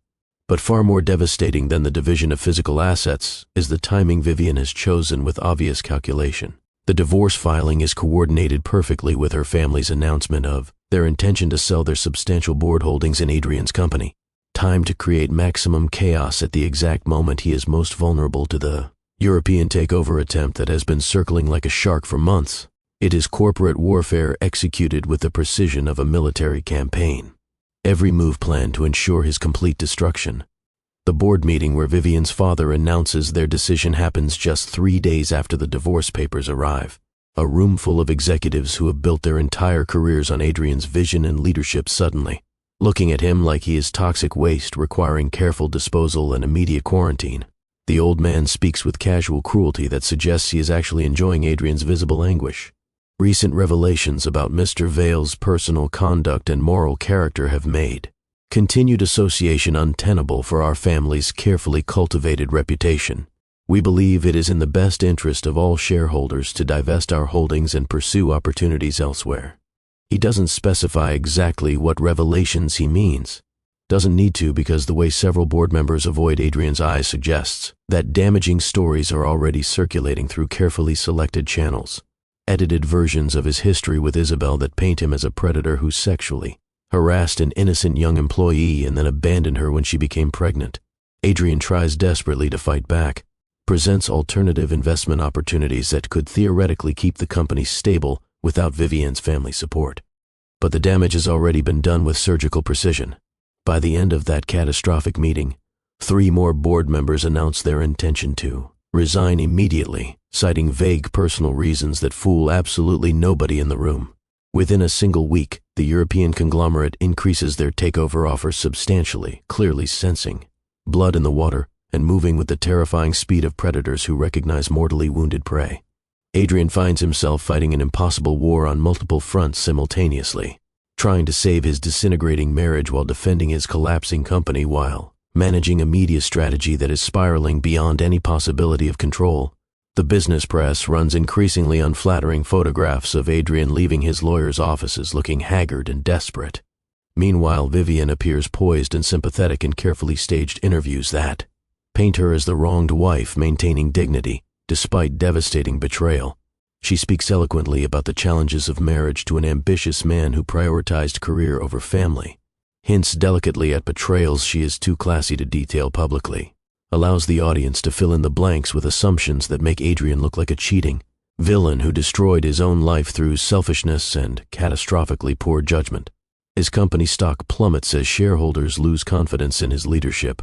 But far more devastating than the division of physical assets is the timing Vivian has chosen with obvious calculation. The divorce filing is coordinated perfectly with her family's announcement of their intention to sell their substantial board holdings in Adrian's company. Time to create maximum chaos at the exact moment he is most vulnerable to the European takeover attempt that has been circling like a shark for months. It is corporate warfare executed with the precision of a military campaign. Every move planned to ensure his complete destruction. The board meeting where Vivian's father announces their decision happens just 3 days after the divorce papers arrive. A room full of executives who have built their entire careers on Adrian's vision and leadership suddenly, looking at him like he is toxic waste requiring careful disposal and immediate quarantine. The old man speaks with casual cruelty that suggests he is actually enjoying Adrian's visible anguish. Recent revelations about Mr. Vale's personal conduct and moral character have made continued association untenable for our family's carefully cultivated reputation. We believe it is in the best interest of all shareholders to divest our holdings and pursue opportunities elsewhere. He doesn't specify exactly what revelations he means. Doesn't need to, because the way several board members avoid Adrian's eyes suggests that damaging stories are already circulating through carefully selected channels. Edited versions of his history with Isabel that paint him as a predator who sexually harassed an innocent young employee and then abandoned her when she became pregnant. Adrian tries desperately to fight back, presents alternative investment opportunities that could theoretically keep the company stable without Vivian's family support. But the damage has already been done with surgical precision. By the end of that catastrophic meeting, 3 more board members announced their intention to resign immediately, citing vague personal reasons that fool absolutely nobody in the room. Within a single week, the European conglomerate increases their takeover offer substantially, clearly sensing blood in the water and moving with the terrifying speed of predators who recognize mortally wounded prey. Adrian finds himself fighting an impossible war on multiple fronts simultaneously, trying to save his disintegrating marriage while defending his collapsing company while managing a media strategy that is spiraling beyond any possibility of control. The business press runs increasingly unflattering photographs of Adrian leaving his lawyer's offices looking haggard and desperate. Meanwhile, Vivian appears poised and sympathetic in carefully staged interviews that paint her as the wronged wife maintaining dignity despite devastating betrayal. She speaks eloquently about the challenges of marriage to an ambitious man who prioritized career over family, hints delicately at betrayals she is too classy to detail publicly, allows the audience to fill in the blanks with assumptions that make Adrian look like a cheating villain who destroyed his own life through selfishness and catastrophically poor judgment. His company stock plummets as shareholders lose confidence in his leadership.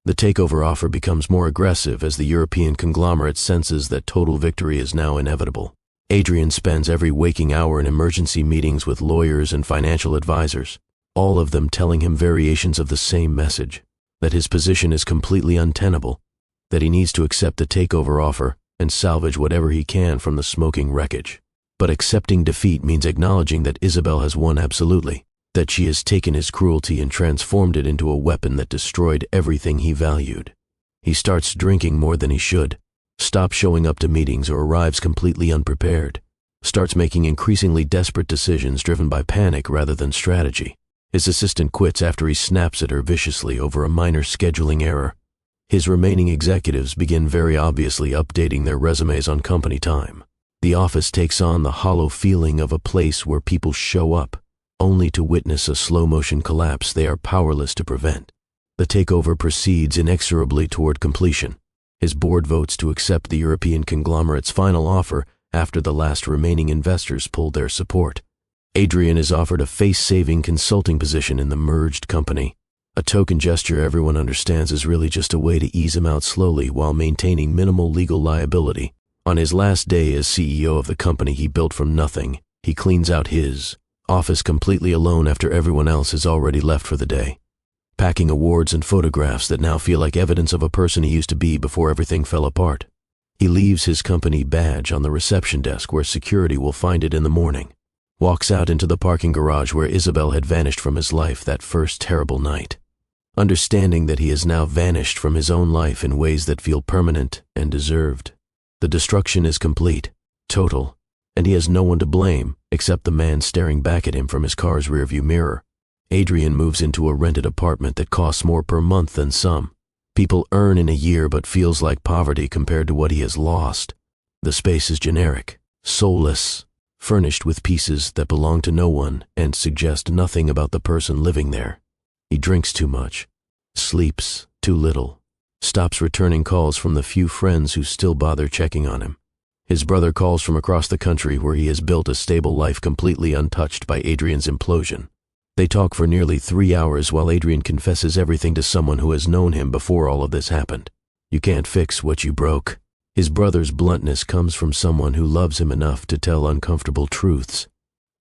The takeover offer becomes more aggressive as the European conglomerate senses that total victory is now inevitable. Adrian spends every waking hour in emergency meetings with lawyers and financial advisors, all of them telling him variations of the same message, that his position is completely untenable, that he needs to accept the takeover offer and salvage whatever he can from the smoking wreckage. But accepting defeat means acknowledging that Isabel has won absolutely, that she has taken his cruelty and transformed it into a weapon that destroyed everything he valued. He starts drinking more than he should, stops showing up to meetings or arrives completely unprepared, starts making increasingly desperate decisions driven by panic rather than strategy. His assistant quits after he snaps at her viciously over a minor scheduling error. His remaining executives begin very obviously updating their resumes on company time. The office takes on the hollow feeling of a place where people show up, only to witness a slow-motion collapse they are powerless to prevent. The takeover proceeds inexorably toward completion. His board votes to accept the European conglomerate's final offer after the last remaining investors pulled their support. Adrian is offered a face-saving consulting position in the merged company, a token gesture everyone understands is really just a way to ease him out slowly while maintaining minimal legal liability. On his last day as CEO of the company he built from nothing, he cleans out his office completely alone after everyone else has already left for the day, packing awards and photographs that now feel like evidence of a person he used to be before everything fell apart. He leaves his company badge on the reception desk where security will find it in the morning, walks out into the parking garage where Isabel had vanished from his life that first terrible night, understanding that he has now vanished from his own life in ways that feel permanent and deserved. The destruction is complete, total, and he has no one to blame except the man staring back at him from his car's rearview mirror. Adrian moves into a rented apartment that costs more per month than some people earn in a year but feels like poverty compared to what he has lost. The space is generic, soulless, furnished with pieces that belong to no one and suggest nothing about the person living there. He drinks too much, sleeps too little, stops returning calls from the few friends who still bother checking on him. His brother calls from across the country where he has built a stable life completely untouched by Adrian's implosion. They talk for nearly 3 hours while Adrian confesses everything to someone who has known him before all of this happened. You can't fix what you broke. His brother's bluntness comes from someone who loves him enough to tell uncomfortable truths.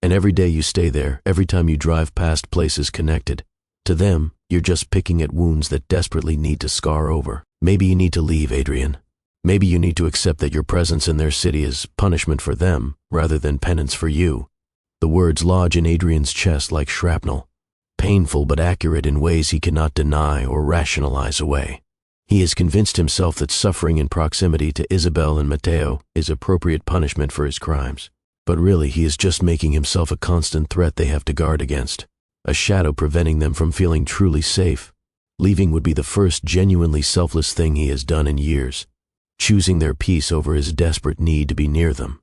And every day you stay there, every time you drive past places connected, to them, you're just picking at wounds that desperately need to scar over. Maybe you need to leave, Adrian. Maybe you need to accept that your presence in their city is punishment for them rather than penance for you. The words lodge in Adrian's chest like shrapnel, painful but accurate in ways he cannot deny or rationalize away. He has convinced himself that suffering in proximity to Isabel and Mateo is appropriate punishment for his crimes. But really, he is just making himself a constant threat they have to guard against, a shadow preventing them from feeling truly safe. Leaving would be the first genuinely selfless thing he has done in years, choosing their peace over his desperate need to be near them.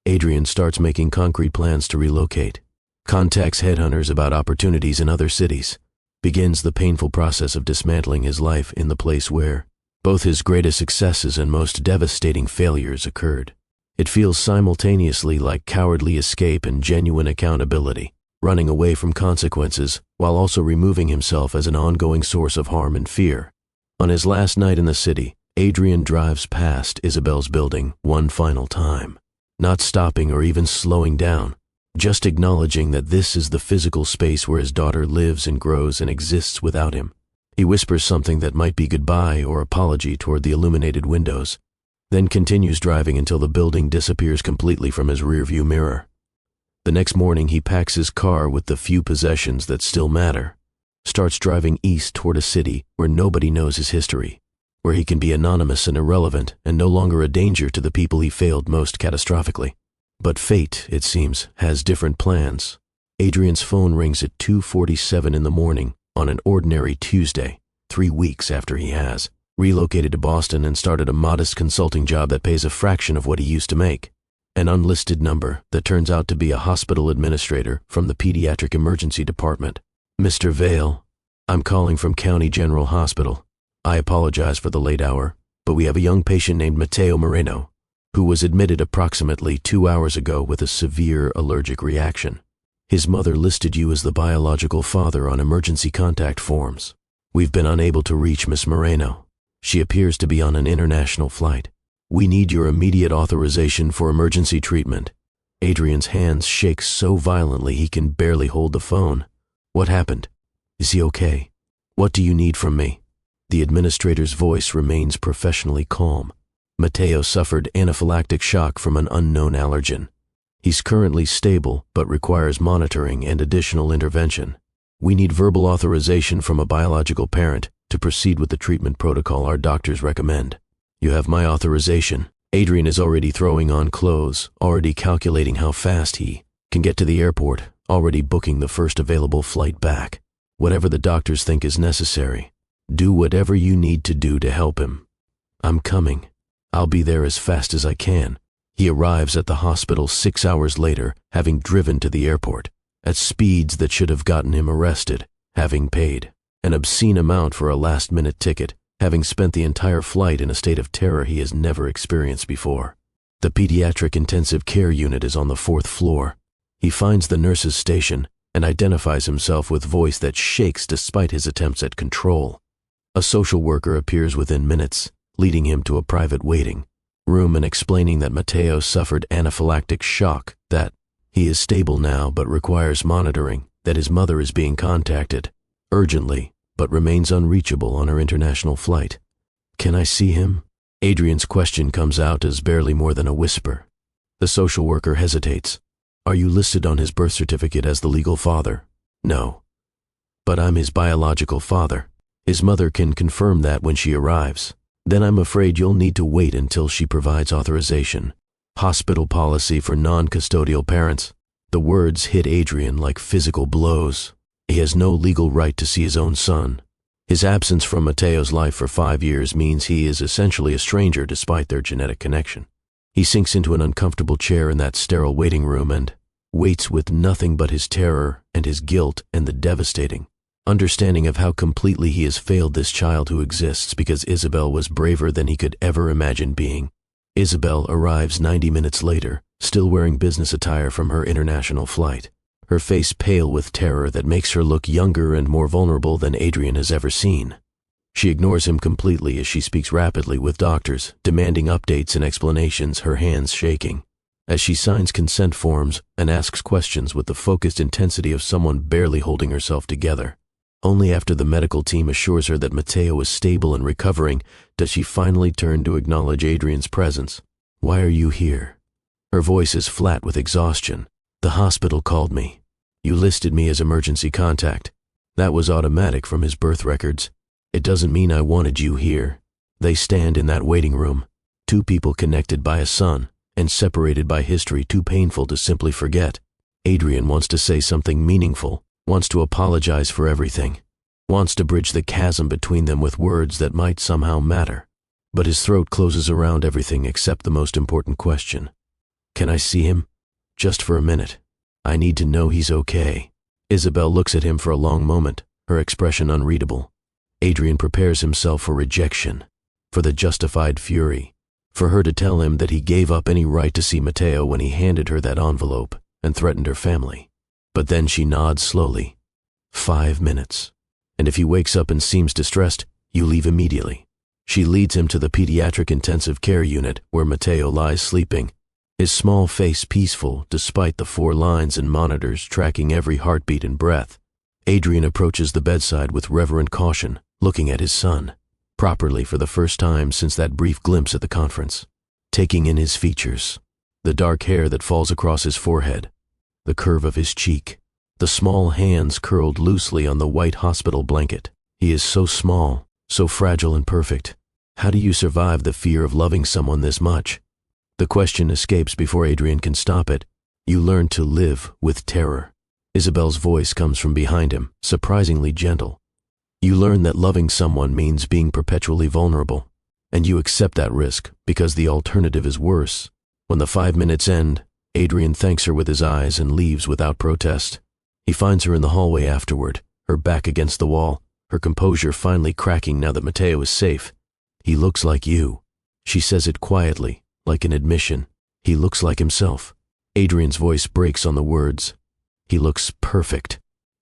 Adrian starts making concrete plans to relocate, contacts headhunters about opportunities in other cities, begins the painful process of dismantling his life in the place where both his greatest successes and most devastating failures occurred. It feels simultaneously like cowardly escape and genuine accountability, running away from consequences while also removing himself as an ongoing source of harm and fear. On his last night in the city, Adrian drives past Isabel's building one final time, not stopping or even slowing down, just acknowledging that this is the physical space where his daughter lives and grows and exists without him. He whispers something that might be goodbye or apology toward the illuminated windows, then continues driving until the building disappears completely from his rearview mirror. The next morning, he packs his car with the few possessions that still matter, starts driving east toward a city where nobody knows his history, where he can be anonymous and irrelevant and no longer a danger to the people he failed most catastrophically. But fate, it seems, has different plans. Adrian's phone rings at 2:47 in the morning on an ordinary Tuesday, 3 weeks after he has relocated to Boston and started a modest consulting job that pays a fraction of what he used to make. An unlisted number that turns out to be a hospital administrator from the pediatric emergency department. Mr. Vale, I'm calling from County General Hospital. I apologize for the late hour, but we have a young patient named Mateo Moreno, who was admitted approximately 2 hours ago with a severe allergic reaction. His mother listed you as the biological father on emergency contact forms. We've been unable to reach Miss Moreno. She appears to be on an international flight. We need your immediate authorization for emergency treatment. Adrian's hands shake so violently he can barely hold the phone. What happened? Is he okay? What do you need from me? The administrator's voice remains professionally calm. Mateo suffered anaphylactic shock from an unknown allergen. He's currently stable but requires monitoring and additional intervention. We need verbal authorization from a biological parent to proceed with the treatment protocol our doctors recommend. You have my authorization. Adrian is already throwing on clothes, already calculating how fast he can get to the airport, already booking the first available flight back. Whatever the doctors think is necessary, do whatever you need to do to help him. I'm coming. I'll be there as fast as I can. He arrives at the hospital 6 hours later, having driven to the airport, at speeds that should have gotten him arrested, having paid an obscene amount for a last-minute ticket, having spent the entire flight in a state of terror he has never experienced before. The pediatric intensive care unit is on the 4th floor. He finds the nurse's station and identifies himself with voice that shakes despite his attempts at control. A social worker appears within minutes, leading him to a private waiting room and explaining that Mateo suffered anaphylactic shock, that he is stable now but requires monitoring, that his mother is being contacted urgently but remains unreachable on her international flight. Can I see him? Adrian's question comes out as barely more than a whisper. The social worker hesitates. Are you listed on his birth certificate as the legal father? No. But I'm his biological father. His mother can confirm that when she arrives. Then I'm afraid you'll need to wait until she provides authorization. Hospital policy for non-custodial parents. The words hit Adrian like physical blows. He has no legal right to see his own son. His absence from Mateo's life for 5 years means he is essentially a stranger despite their genetic connection. He sinks into an uncomfortable chair in that sterile waiting room and waits with nothing but his terror and his guilt and the devastating, understanding of how completely he has failed this child who exists because Isabel was braver than he could ever imagine being. Isabel arrives 90 minutes later, still wearing business attire from her international flight, her face pale with terror that makes her look younger and more vulnerable than Adrian has ever seen. She ignores him completely as she speaks rapidly with doctors, demanding updates and explanations, her hands shaking. As she signs consent forms and asks questions with the focused intensity of someone barely holding herself together. Only after the medical team assures her that Mateo is stable and recovering does she finally turn to acknowledge Adrian's presence. "Why are you here?" Her voice is flat with exhaustion. "The hospital called me. You listed me as emergency contact. That was automatic from his birth records. It doesn't mean I wanted you here." They stand in that waiting room, two people connected by a son and separated by history too painful to simply forget. Adrian wants to say something meaningful, wants to apologize for everything, wants to bridge the chasm between them with words that might somehow matter. But his throat closes around everything except the most important question. "Can I see him? Just for a minute. I need to know he's okay." Isabel looks at him for a long moment, her expression unreadable. Adrian prepares himself for rejection, for the justified fury, for her to tell him that he gave up any right to see Mateo when he handed her that envelope and threatened her family. But then she nods slowly. 5 minutes. And if he wakes up and seems distressed, you leave immediately. She leads him to the pediatric intensive care unit where Mateo lies sleeping, his small face peaceful despite the 4 lines and monitors tracking every heartbeat and breath. Adrian approaches the bedside with reverent caution, looking at his son, properly for the first time since that brief glimpse at the conference, taking in his features, the dark hair that falls across his forehead, the curve of his cheek, the small hands curled loosely on the white hospital blanket. He is so small, so fragile and perfect. How do you survive the fear of loving someone this much? The question escapes before Adrian can stop it. You learn to live with terror. Isabel's voice comes from behind him, surprisingly gentle. You learn that loving someone means being perpetually vulnerable, and you accept that risk because the alternative is worse. When the 5 minutes end, Adrian thanks her with his eyes and leaves without protest. He finds her in the hallway afterward, her back against the wall, her composure finally cracking now that Mateo is safe. "He looks like you." She says it quietly, like an admission. He looks like himself. Adrian's voice breaks on the words. He looks perfect.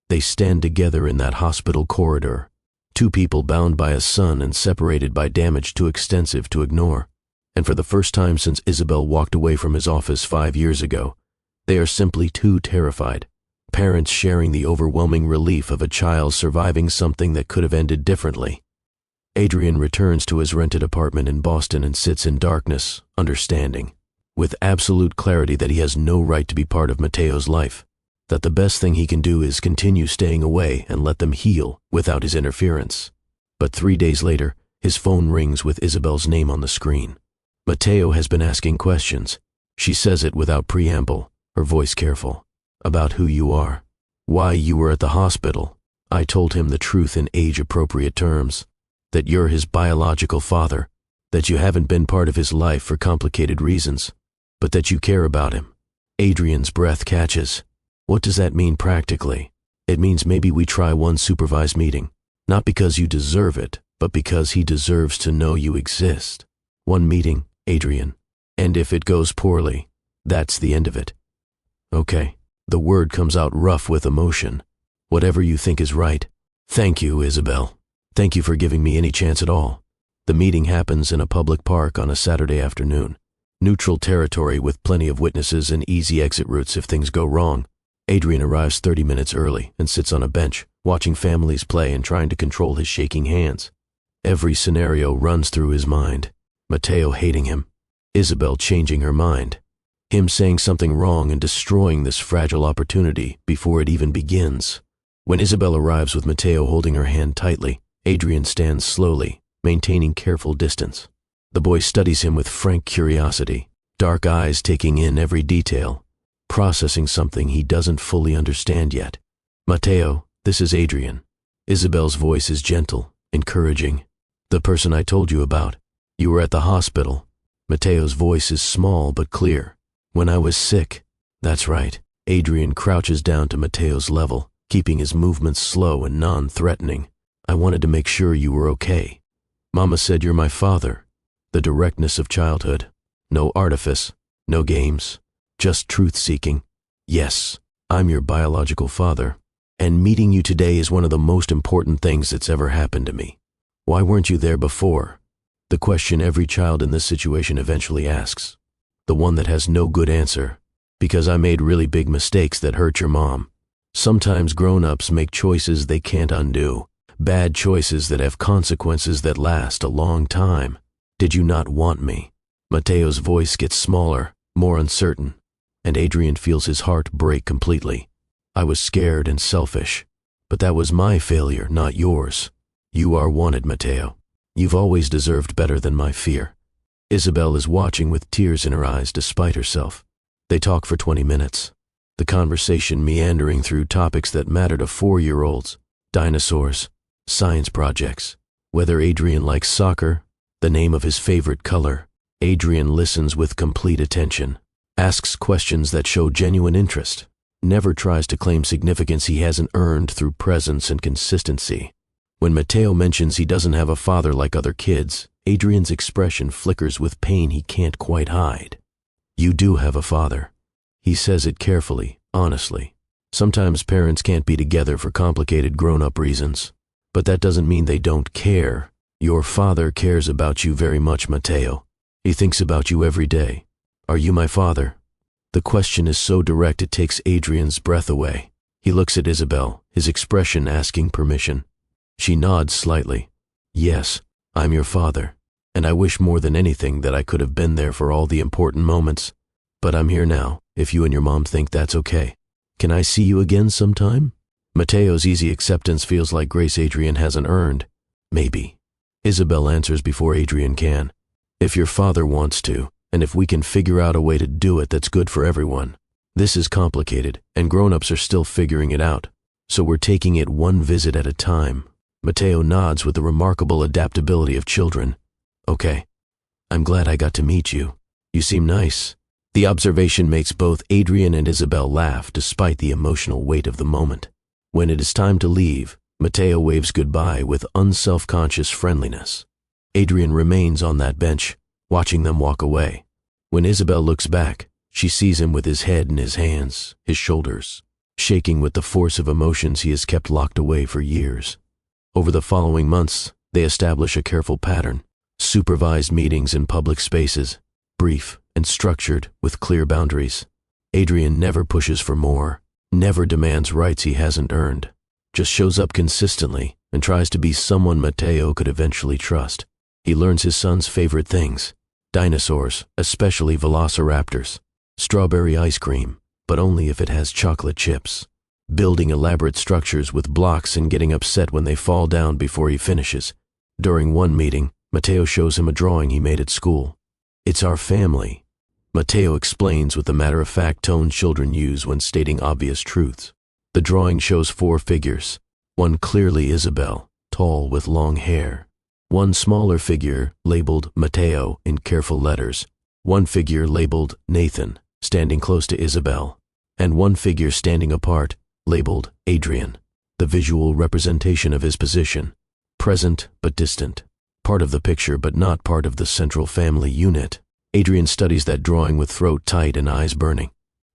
They stand together in that hospital corridor, two people bound by a son and separated by damage too extensive to ignore. And for the first time since Isabel walked away from his office 5 years ago, they are simply too terrified, parents sharing the overwhelming relief of a child surviving something that could have ended differently. Adrian returns to his rented apartment in Boston and sits in darkness, understanding, with absolute clarity that he has no right to be part of Mateo's life, that the best thing he can do is continue staying away and let them heal without his interference. But 3 days later, his phone rings with Isabel's name on the screen. Mateo has been asking questions. She says it without preamble, her voice careful. "About who you are, why you were at the hospital." I told him the truth in age-appropriate terms, that you're his biological father, that you haven't been part of his life for complicated reasons, but that you care about him. Adrian's breath catches. What does that mean practically? It means maybe we try one supervised meeting, not because you deserve it, but because he deserves to know you exist. One meeting, Adrian. And if it goes poorly, that's the end of it. Okay. The word comes out rough with emotion. Whatever you think is right. Thank you, Isabel. Thank you for giving me any chance at all. The meeting happens in a public park on a Saturday afternoon. Neutral territory with plenty of witnesses and easy exit routes if things go wrong. Adrian arrives 30 minutes early and sits on a bench, watching families play and trying to control his shaking hands. Every scenario runs through his mind. Mateo hating him, Isabel changing her mind, him saying something wrong and destroying this fragile opportunity before it even begins. When Isabel arrives with Mateo holding her hand tightly, Adrian stands slowly, maintaining careful distance. The boy studies him with frank curiosity, dark eyes taking in every detail, processing something he doesn't fully understand yet. "Mateo, this is Adrian." Isabel's voice is gentle, encouraging. "The person I told you about. You were at the hospital." Mateo's voice is small but clear. "When I was sick." "That's right." Adrian crouches down to Mateo's level, keeping his movements slow and non-threatening. I wanted to make sure you were okay. Mama said you're my father. The directness of childhood. No artifice, no games, just truth-seeking. Yes, I'm your biological father, and meeting you today is one of the most important things that's ever happened to me. Why weren't you there before? The question every child in this situation eventually asks. The one that has no good answer. Because I made really big mistakes that hurt your mom. Sometimes grown-ups make choices they can't undo. Bad choices that have consequences that last a long time. Did you not want me? Mateo's voice gets smaller, more uncertain, and Adrian feels his heart break completely. I was scared and selfish, but that was my failure, not yours. You are wanted, Mateo. You've always deserved better than my fear. Isabel is watching with tears in her eyes despite herself. They talk for 20 minutes, the conversation meandering through topics that matter to 4-year-olds, dinosaurs, science projects, whether Adrian likes soccer, the name of his favorite color. Adrian listens with complete attention, asks questions that show genuine interest, never tries to claim significance he hasn't earned through presence and consistency. When Mateo mentions he doesn't have a father like other kids, Adrian's expression flickers with pain he can't quite hide. You do have a father. He says it carefully, honestly. Sometimes parents can't be together for complicated grown-up reasons, but that doesn't mean they don't care. Your father cares about you very much, Mateo. He thinks about you every day. Are you my father? The question is so direct it takes Adrian's breath away. He looks at Isabel, his expression asking permission. She nods slightly. Yes, I'm your father, and I wish more than anything that I could have been there for all the important moments. But I'm here now, if you and your mom think that's okay. Can I see you again sometime? Mateo's easy acceptance feels like grace Adrian hasn't earned. Maybe. Isabel answers before Adrian can. If your father wants to, and if we can figure out a way to do it that's good for everyone. This is complicated, and grown-ups are still figuring it out, so we're taking it one visit at a time. Mateo nods with the remarkable adaptability of children. Okay. I'm glad I got to meet you. You seem nice. The observation makes both Adrian and Isabel laugh despite the emotional weight of the moment. When it is time to leave, Mateo waves goodbye with unself-conscious friendliness. Adrian remains on that bench, watching them walk away. When Isabel looks back, she sees him with his head in his hands, his shoulders, shaking with the force of emotions he has kept locked away for years. Over the following months, they establish a careful pattern. Supervised meetings in public spaces, brief and structured with clear boundaries. Adrian never pushes for more, never demands rights he hasn't earned, just shows up consistently and tries to be someone Mateo could eventually trust. He learns his son's favorite things, dinosaurs, especially velociraptors, strawberry ice cream, but only if it has chocolate chips, building elaborate structures with blocks and getting upset when they fall down before he finishes. During one meeting, Mateo shows him a drawing he made at school. It's our family. Mateo explains with the matter-of-fact tone children use when stating obvious truths. The drawing shows 4 figures. One clearly Isabel, tall with long hair. One smaller figure labeled Mateo in careful letters. One figure labeled Nathan, standing close to Isabel. And one figure standing apart, labeled Adrian, the visual representation of his position. Present but distant. Part of the picture but not part of the central family unit. Adrian studies that drawing with throat tight and eyes burning.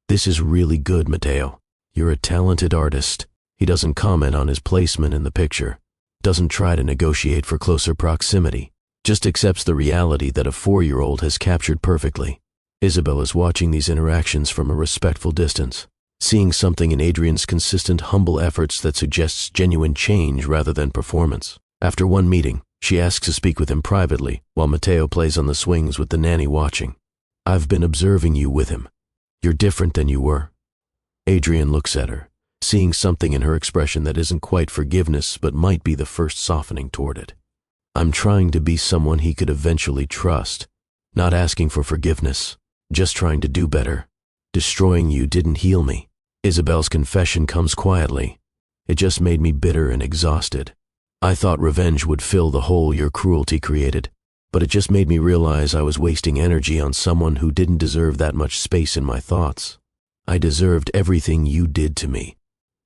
This is really good, Mateo. You're a talented artist. He doesn't comment on his placement in the picture. Doesn't try to negotiate for closer proximity. Just accepts the reality that a 4-year-old has captured perfectly. Isabel is watching these interactions from a respectful distance, seeing something in Adrian's consistent, humble efforts that suggests genuine change rather than performance. After one meeting, she asks to speak with him privately while Mateo plays on the swings with the nanny watching. I've been observing you with him. You're different than you were. Adrian looks at her, seeing something in her expression that isn't quite forgiveness but might be the first softening toward it. I'm trying to be someone he could eventually trust, not asking for forgiveness, just trying to do better. Destroying you didn't heal me. Isabel's confession comes quietly. It just made me bitter and exhausted. I thought revenge would fill the hole your cruelty created, but it just made me realize I was wasting energy on someone who didn't deserve that much space in my thoughts. I deserved everything you did to me.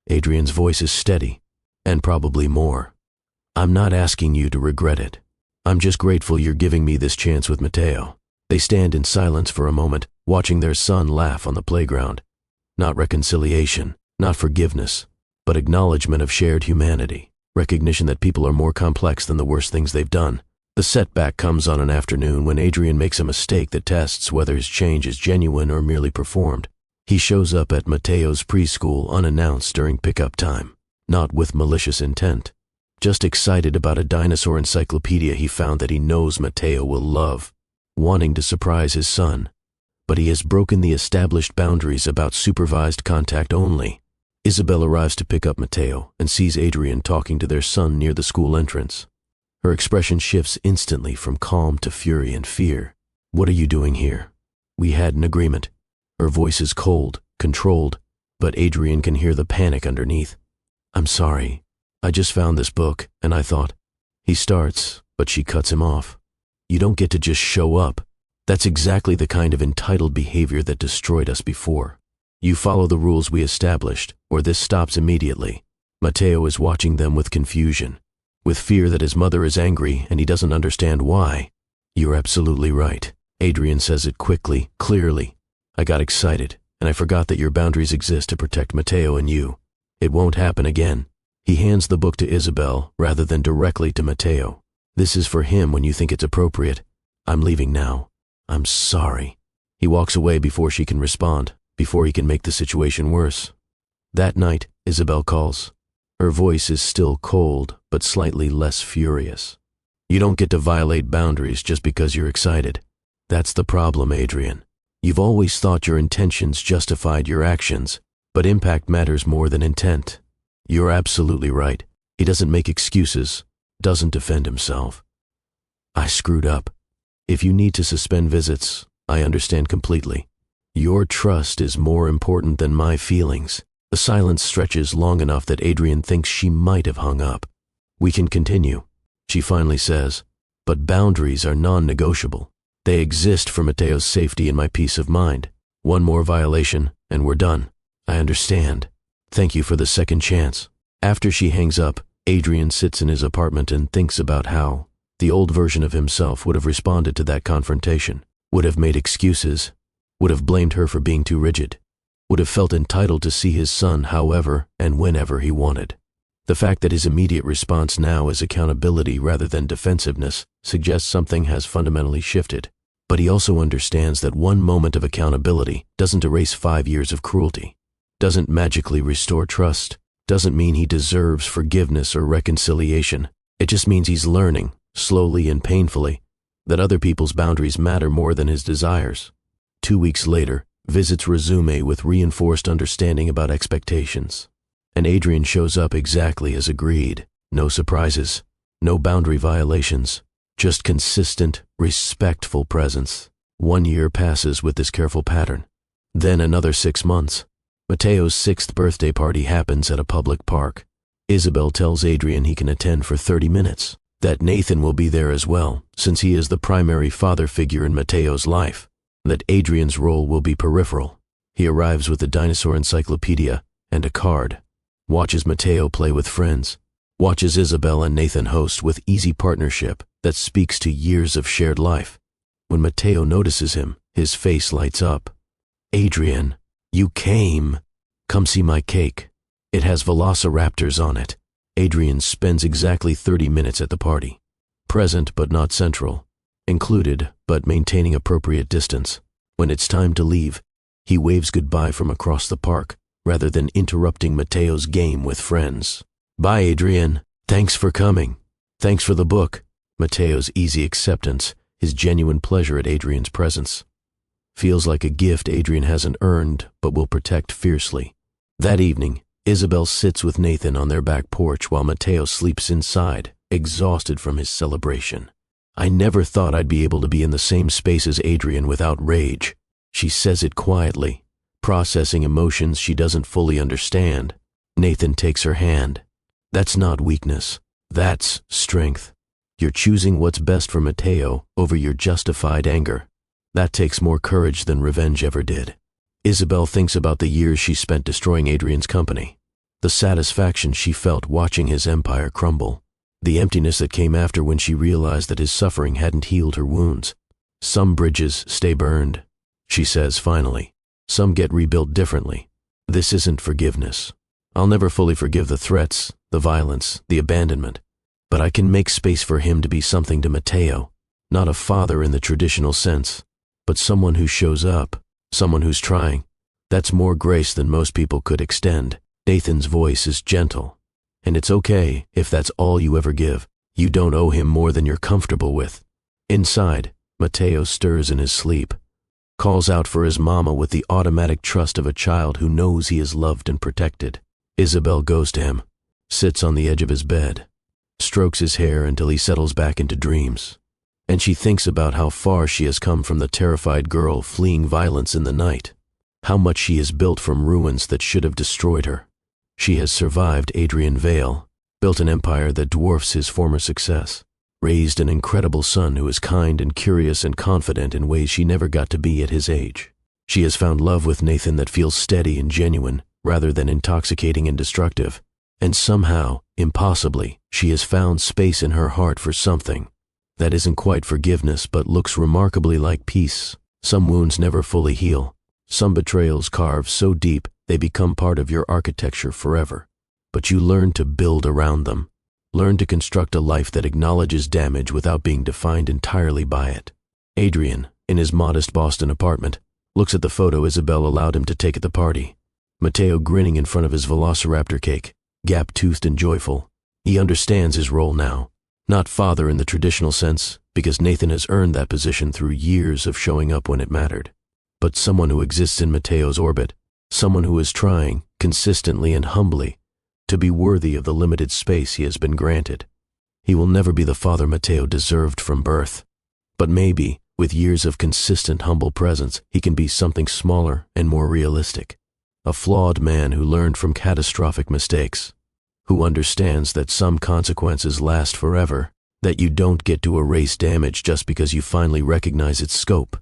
Adrian's voice is steady, and probably more. I'm not asking you to regret it. I'm just grateful you're giving me this chance with Matteo. They stand in silence for a moment, watching their son laugh on the playground. Not reconciliation, not forgiveness, but acknowledgement of shared humanity, recognition that people are more complex than the worst things they've done. The setback comes on an afternoon when Adrian makes a mistake that tests whether his change is genuine or merely performed. He shows up at Matteo's preschool unannounced during pickup time, not with malicious intent, just excited about a dinosaur encyclopedia he found that he knows Matteo will love, wanting to surprise his son. But he has broken the established boundaries about supervised contact only. Isabel arrives to pick up Matteo and sees Adrian talking to their son near the school entrance. Her expression shifts instantly from calm to fury and fear. What are you doing here? We had an agreement. Her voice is cold, controlled, but Adrian can hear the panic underneath. I'm sorry. I just found this book, and I thought. He starts, but she cuts him off. You don't get to just show up. That's exactly the kind of entitled behavior that destroyed us before. You follow the rules we established, or this stops immediately. Matteo is watching them with confusion, with fear that his mother is angry and he doesn't understand why. You're absolutely right. Adrian says it quickly, clearly. I got excited, and I forgot that your boundaries exist to protect Matteo and you. It won't happen again. He hands the book to Isabel rather than directly to Matteo. This is for him when you think it's appropriate. I'm leaving now. I'm sorry. He walks away before she can respond, before he can make the situation worse. That night, Isabel calls. Her voice is still cold, but slightly less furious. You don't get to violate boundaries just because you're excited. That's the problem, Adrian. You've always thought your intentions justified your actions, but impact matters more than intent. You're absolutely right. He doesn't make excuses, doesn't defend himself. I screwed up. If you need to suspend visits, I understand completely. Your trust is more important than my feelings. The silence stretches long enough that Adrian thinks she might have hung up. We can continue, she finally says, but boundaries are non-negotiable. They exist for Matteo's safety and my peace of mind. One more violation, and we're done. I understand. Thank you for the second chance. After she hangs up, Adrian sits in his apartment and thinks about how the old version of himself would have responded to that confrontation, would have made excuses, would have blamed her for being too rigid, would have felt entitled to see his son however and whenever he wanted. The fact that his immediate response now is accountability rather than defensiveness suggests something has fundamentally shifted. But he also understands that one moment of accountability doesn't erase 5 years of cruelty, doesn't magically restore trust, doesn't mean he deserves forgiveness or reconciliation. It just means he's learning, slowly and painfully, that other people's boundaries matter more than his desires. 2 weeks later, visits resume with reinforced understanding about expectations. And Adrian shows up exactly as agreed. No surprises, no boundary violations, just consistent, respectful presence. 1 year passes with this careful pattern. Then another 6 months. Matteo's 6th birthday party happens at a public park. Isabel tells Adrian he can attend for 30 minutes, that Nathan will be there as well, since he is the primary father figure in Matteo's life, that Adrian's role will be peripheral. He arrives with a dinosaur encyclopedia and a card, watches Matteo play with friends, watches Isabel and Nathan host with easy partnership that speaks to years of shared life. When Matteo notices him, his face lights up. Adrian, you came. Come see my cake. It has velociraptors on it. Adrian spends exactly 30 minutes at the party. Present but not central. Included but maintaining appropriate distance. When it's time to leave, he waves goodbye from across the park rather than interrupting Matteo's game with friends. Bye, Adrian. Thanks for coming. Thanks for the book. Matteo's easy acceptance, his genuine pleasure at Adrian's presence. Feels like a gift Adrian hasn't earned but will protect fiercely. That evening, Isabel sits with Nathan on their back porch while Matteo sleeps inside, exhausted from his celebration. I never thought I'd be able to be in the same space as Adrian without rage. She says it quietly, processing emotions she doesn't fully understand. Nathan takes her hand. That's not weakness. That's strength. You're choosing what's best for Matteo over your justified anger. That takes more courage than revenge ever did. Isabel thinks about the years she spent destroying Adrian's company. the satisfaction she felt watching his empire crumble, the emptiness that came after when she realized that his suffering hadn't healed her wounds. Some bridges stay burned, she says finally. Some get rebuilt differently. This isn't forgiveness. I'll never fully forgive the threats, the violence, the abandonment, but I can make space for him to be something to Matteo, not a father in the traditional sense, but someone who shows up, someone who's trying. That's more grace than most people could extend. Nathan's voice is gentle, and it's okay if that's all you ever give. You don't owe him more than you're comfortable with. Inside, Matteo stirs in his sleep, calls out for his mama with the automatic trust of a child who knows he is loved and protected. Isabel goes to him, sits on the edge of his bed, strokes his hair until he settles back into dreams, and she thinks about how far she has come from the terrified girl fleeing violence in the night, how much she has built from ruins that should have destroyed her. She has survived Adrian Vale, built an empire that dwarfs his former success, raised an incredible son who is kind and curious and confident in ways she never got to be at his age. She has found love with Nathan that feels steady and genuine, rather than intoxicating and destructive. And somehow, impossibly, she has found space in her heart for something that isn't quite forgiveness but looks remarkably like peace. Some wounds never fully heal. Some betrayals carve so deep they become part of your architecture forever. But you learn to build around them. Learn to construct a life that acknowledges damage without being defined entirely by it. Adrian, in his modest Boston apartment, looks at the photo Isabel allowed him to take at the party. Matteo grinning in front of his velociraptor cake, gap-toothed and joyful. He understands his role now. Not father in the traditional sense, because Nathan has earned that position through years of showing up when it mattered. But someone who exists in Matteo's orbit, someone who is trying, consistently and humbly, to be worthy of the limited space he has been granted. He will never be the father Matteo deserved from birth. But maybe, with years of consistent humble presence, he can be something smaller and more realistic. A flawed man who learned from catastrophic mistakes, who understands that some consequences last forever, that you don't get to erase damage just because you finally recognize its scope.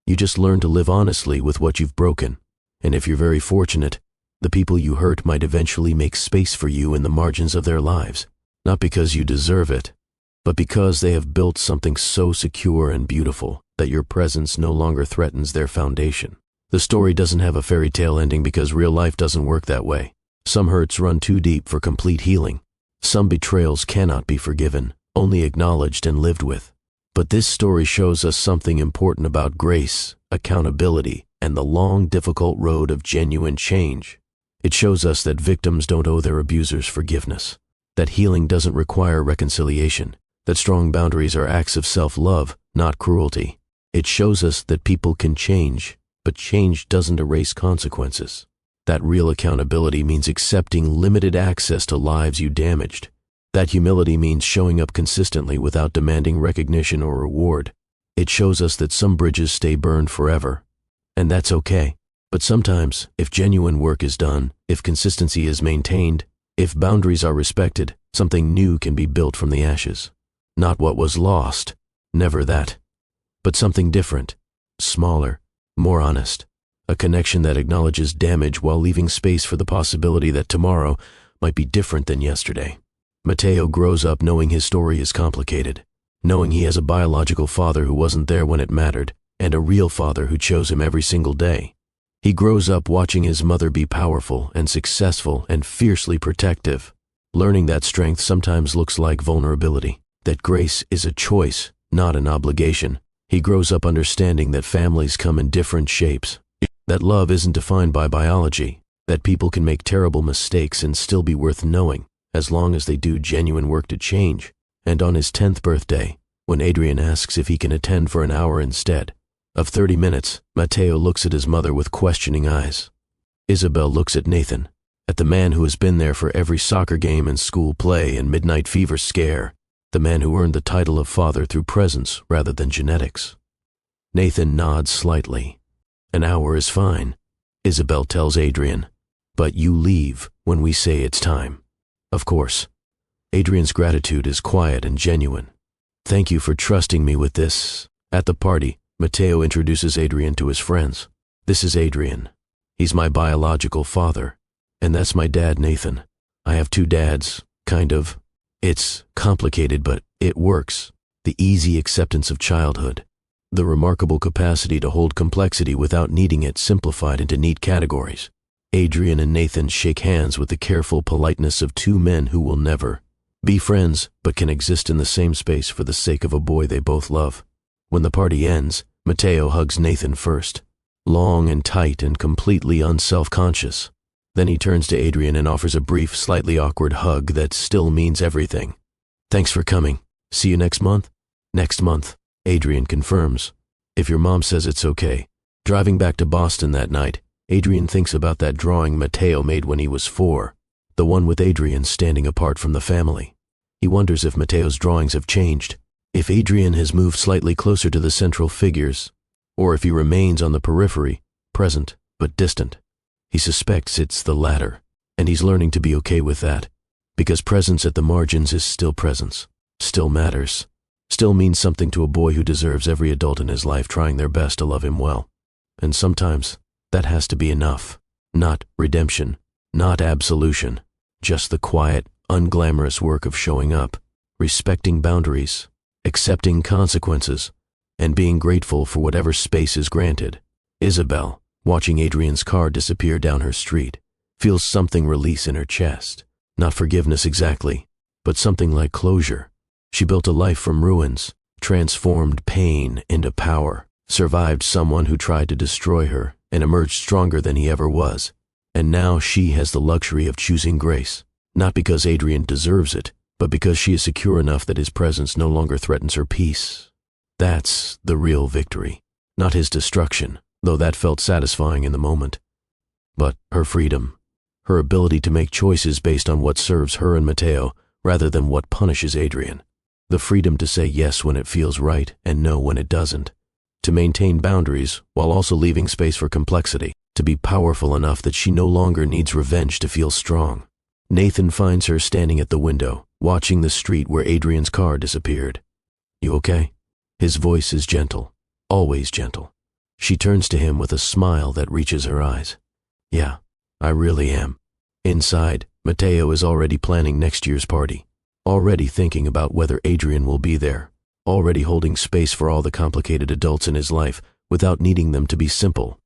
You just learn to live honestly with what you've broken, and if you're very fortunate, the people you hurt might eventually make space for you in the margins of their lives, not because you deserve it, but because they have built something so secure and beautiful that your presence no longer threatens their foundation. The story doesn't have a fairy tale ending because real life doesn't work that way. Some hurts run too deep for complete healing. Some betrayals cannot be forgiven, only acknowledged and lived with. But this story shows us something important about grace, accountability, and the long, difficult road of genuine change. It shows us that victims don't owe their abusers forgiveness, that healing doesn't require reconciliation, that strong boundaries are acts of self-love, not cruelty. It shows us that people can change, but change doesn't erase consequences. That real accountability means accepting limited access to lives you damaged. That humility means showing up consistently without demanding recognition or reward. It shows us that some bridges stay burned forever, and that's okay. But sometimes, if genuine work is done, if consistency is maintained, if boundaries are respected, something new can be built from the ashes. Not what was lost, never that, but something different, smaller, more honest. A connection that acknowledges damage while leaving space for the possibility that tomorrow might be different than yesterday. Matteo grows up knowing his story is complicated, knowing he has a biological father who wasn't there when it mattered, and a real father who chose him every single day. He grows up watching his mother be powerful and successful and fiercely protective, learning that strength sometimes looks like vulnerability, that grace is a choice, not an obligation. He grows up understanding that families come in different shapes, that love isn't defined by biology, that people can make terrible mistakes and still be worth knowing, as long as they do genuine work to change. And on his 10th birthday, when Adrian asks if he can attend for an hour instead of 30 minutes, Matteo looks at his mother with questioning eyes. Isabel looks at Nathan, at the man who has been there for every soccer game and school play and midnight fever scare, the man who earned the title of father through presence rather than genetics. Nathan nods slightly. An hour is fine, Isabel tells Adrian, but you leave when we say it's time. Of course. Adrian's gratitude is quiet and genuine. Thank you for trusting me with this. At the party, Matteo introduces Adrian to his friends. This is Adrian. He's my biological father, and that's my dad, Nathan. I have two dads, kind of. It's complicated, but it works. The easy acceptance of childhood. The remarkable capacity to hold complexity without needing it simplified into neat categories. Adrian and Nathan shake hands with the careful politeness of two men who will never be friends, but can exist in the same space for the sake of a boy they both love. When the party ends, Matteo hugs Nathan first, long and tight and completely unself-conscious. Then he turns to Adrian and offers a brief, slightly awkward hug that still means everything. Thanks for coming. See you next month? Next month, Adrian confirms. If your mom says it's okay. Driving back to Boston that night, Adrian thinks about that drawing Matteo made when he was 4, the one with Adrian standing apart from the family. He wonders if Matteo's drawings have changed, if Adrian has moved slightly closer to the central figures, or if he remains on the periphery, present but distant. He suspects it's the latter, and he's learning to be okay with that, because presence at the margins is still presence, still matters, still means something to a boy who deserves every adult in his life trying their best to love him well. And sometimes, that has to be enough. Not redemption, not absolution, just the quiet, unglamorous work of showing up, respecting boundaries, accepting consequences, and being grateful for whatever space is granted. Isabel, watching Adrian's car disappear down her street, feels something release in her chest. Not forgiveness exactly, but something like closure. She built a life from ruins, transformed pain into power, survived someone who tried to destroy her, and emerged stronger than he ever was. And now she has the luxury of choosing grace, not because Adrian deserves it, but because she is secure enough that his presence no longer threatens her peace. That's the real victory, not his destruction, though that felt satisfying in the moment, but her freedom, her ability to make choices based on what serves her and Matteo rather than what punishes Adrian, the freedom to say yes when it feels right and no when it doesn't, to maintain boundaries while also leaving space for complexity, to be powerful enough that she no longer needs revenge to feel strong. Nathan finds her standing at the window, watching the street where Adrian's car disappeared. You okay? His voice is gentle, always gentle. She turns to him with a smile that reaches her eyes. Yeah, I really am. Inside, Matteo is already planning next year's party, already thinking about whether Adrian will be there, already holding space for all the complicated adults in his life without needing them to be simple.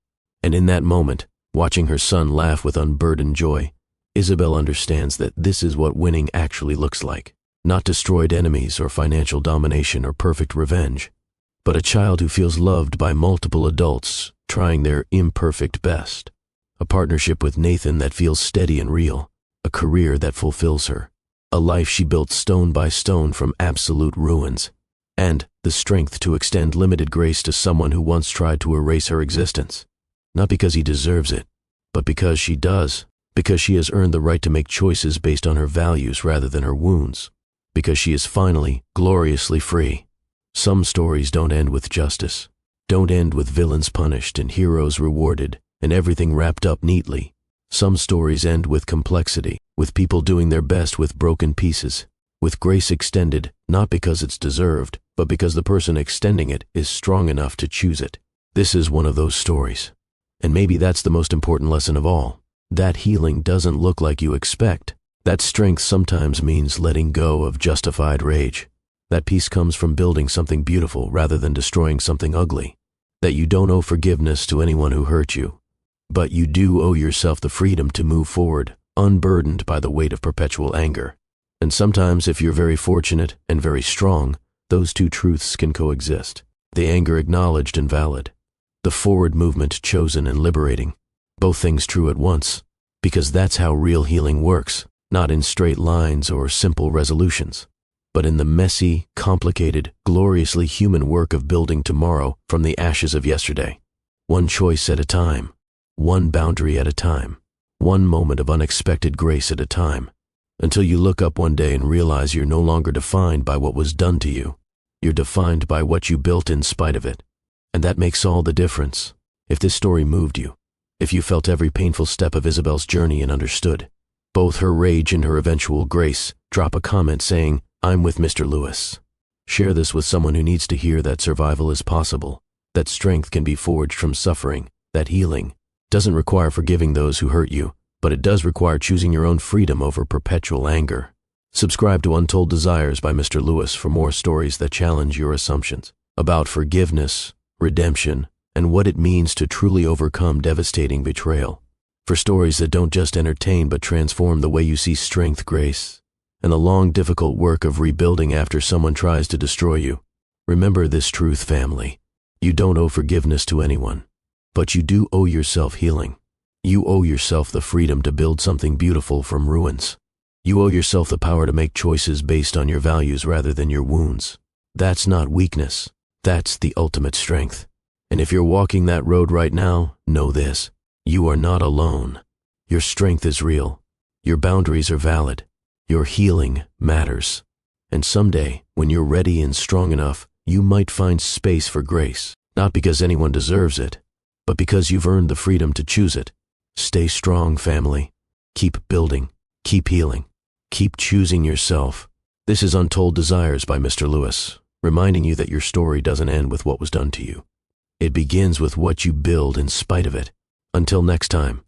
And in that moment, watching her son laugh with unburdened joy, Isabel understands that this is what winning actually looks like. Not destroyed enemies or financial domination or perfect revenge, but a child who feels loved by multiple adults trying their imperfect best. A partnership with Nathan that feels steady and real, a career that fulfills her, a life she built stone by stone from absolute ruins, and the strength to extend limited grace to someone who once tried to erase her existence. Not because he deserves it, but because she does, because she has earned the right to make choices based on her values rather than her wounds, because she is finally, gloriously free. Some stories don't end with justice, don't end with villains punished and heroes rewarded, and everything wrapped up neatly. Some stories end with complexity, with people doing their best with broken pieces, with grace extended, not because it's deserved, but because the person extending it is strong enough to choose it. This is one of those stories. And maybe that's the most important lesson of all. That healing doesn't look like you expect. That strength sometimes means letting go of justified rage. That peace comes from building something beautiful rather than destroying something ugly. That you don't owe forgiveness to anyone who hurt you, but you do owe yourself the freedom to move forward, unburdened by the weight of perpetual anger. And sometimes, if you're very fortunate and very strong, those two truths can coexist. The anger acknowledged and valid. The forward movement chosen and liberating. Both things true at once, because that's how real healing works, not in straight lines or simple resolutions, but in the messy, complicated, gloriously human work of building tomorrow from the ashes of yesterday. One choice at a time, one boundary at a time, one moment of unexpected grace at a time, until you look up one day and realize you're no longer defined by what was done to you. You're defined by what you built in spite of it. And that makes all the difference. If this story moved you, if you felt every painful step of Isabel's journey and understood both her rage and her eventual grace, drop a comment saying, "I'm with Mr. Lewis." Share this with someone who needs to hear that survival is possible, that strength can be forged from suffering, that healing doesn't require forgiving those who hurt you, but it does require choosing your own freedom over perpetual anger. Subscribe to Untold Desires by Mr. Lewis for more stories that challenge your assumptions about forgiveness, redemption, and what it means to truly overcome devastating betrayal. For stories that don't just entertain but transform the way you see strength, grace, and the long, difficult work of rebuilding after someone tries to destroy you. Remember this truth, family. You don't owe forgiveness to anyone, but you do owe yourself healing. You owe yourself the freedom to build something beautiful from ruins. You owe yourself the power to make choices based on your values rather than your wounds. That's not weakness. That's the ultimate strength. And if you're walking that road right now, know this. You are not alone. Your strength is real. Your boundaries are valid. Your healing matters. And someday, when you're ready and strong enough, you might find space for grace. Not because anyone deserves it, but because you've earned the freedom to choose it. Stay strong, family. Keep building. Keep healing. Keep choosing yourself. This is Untold Desires by Mr. Lewis, reminding you that your story doesn't end with what was done to you. It begins with what you build in spite of it. Until next time.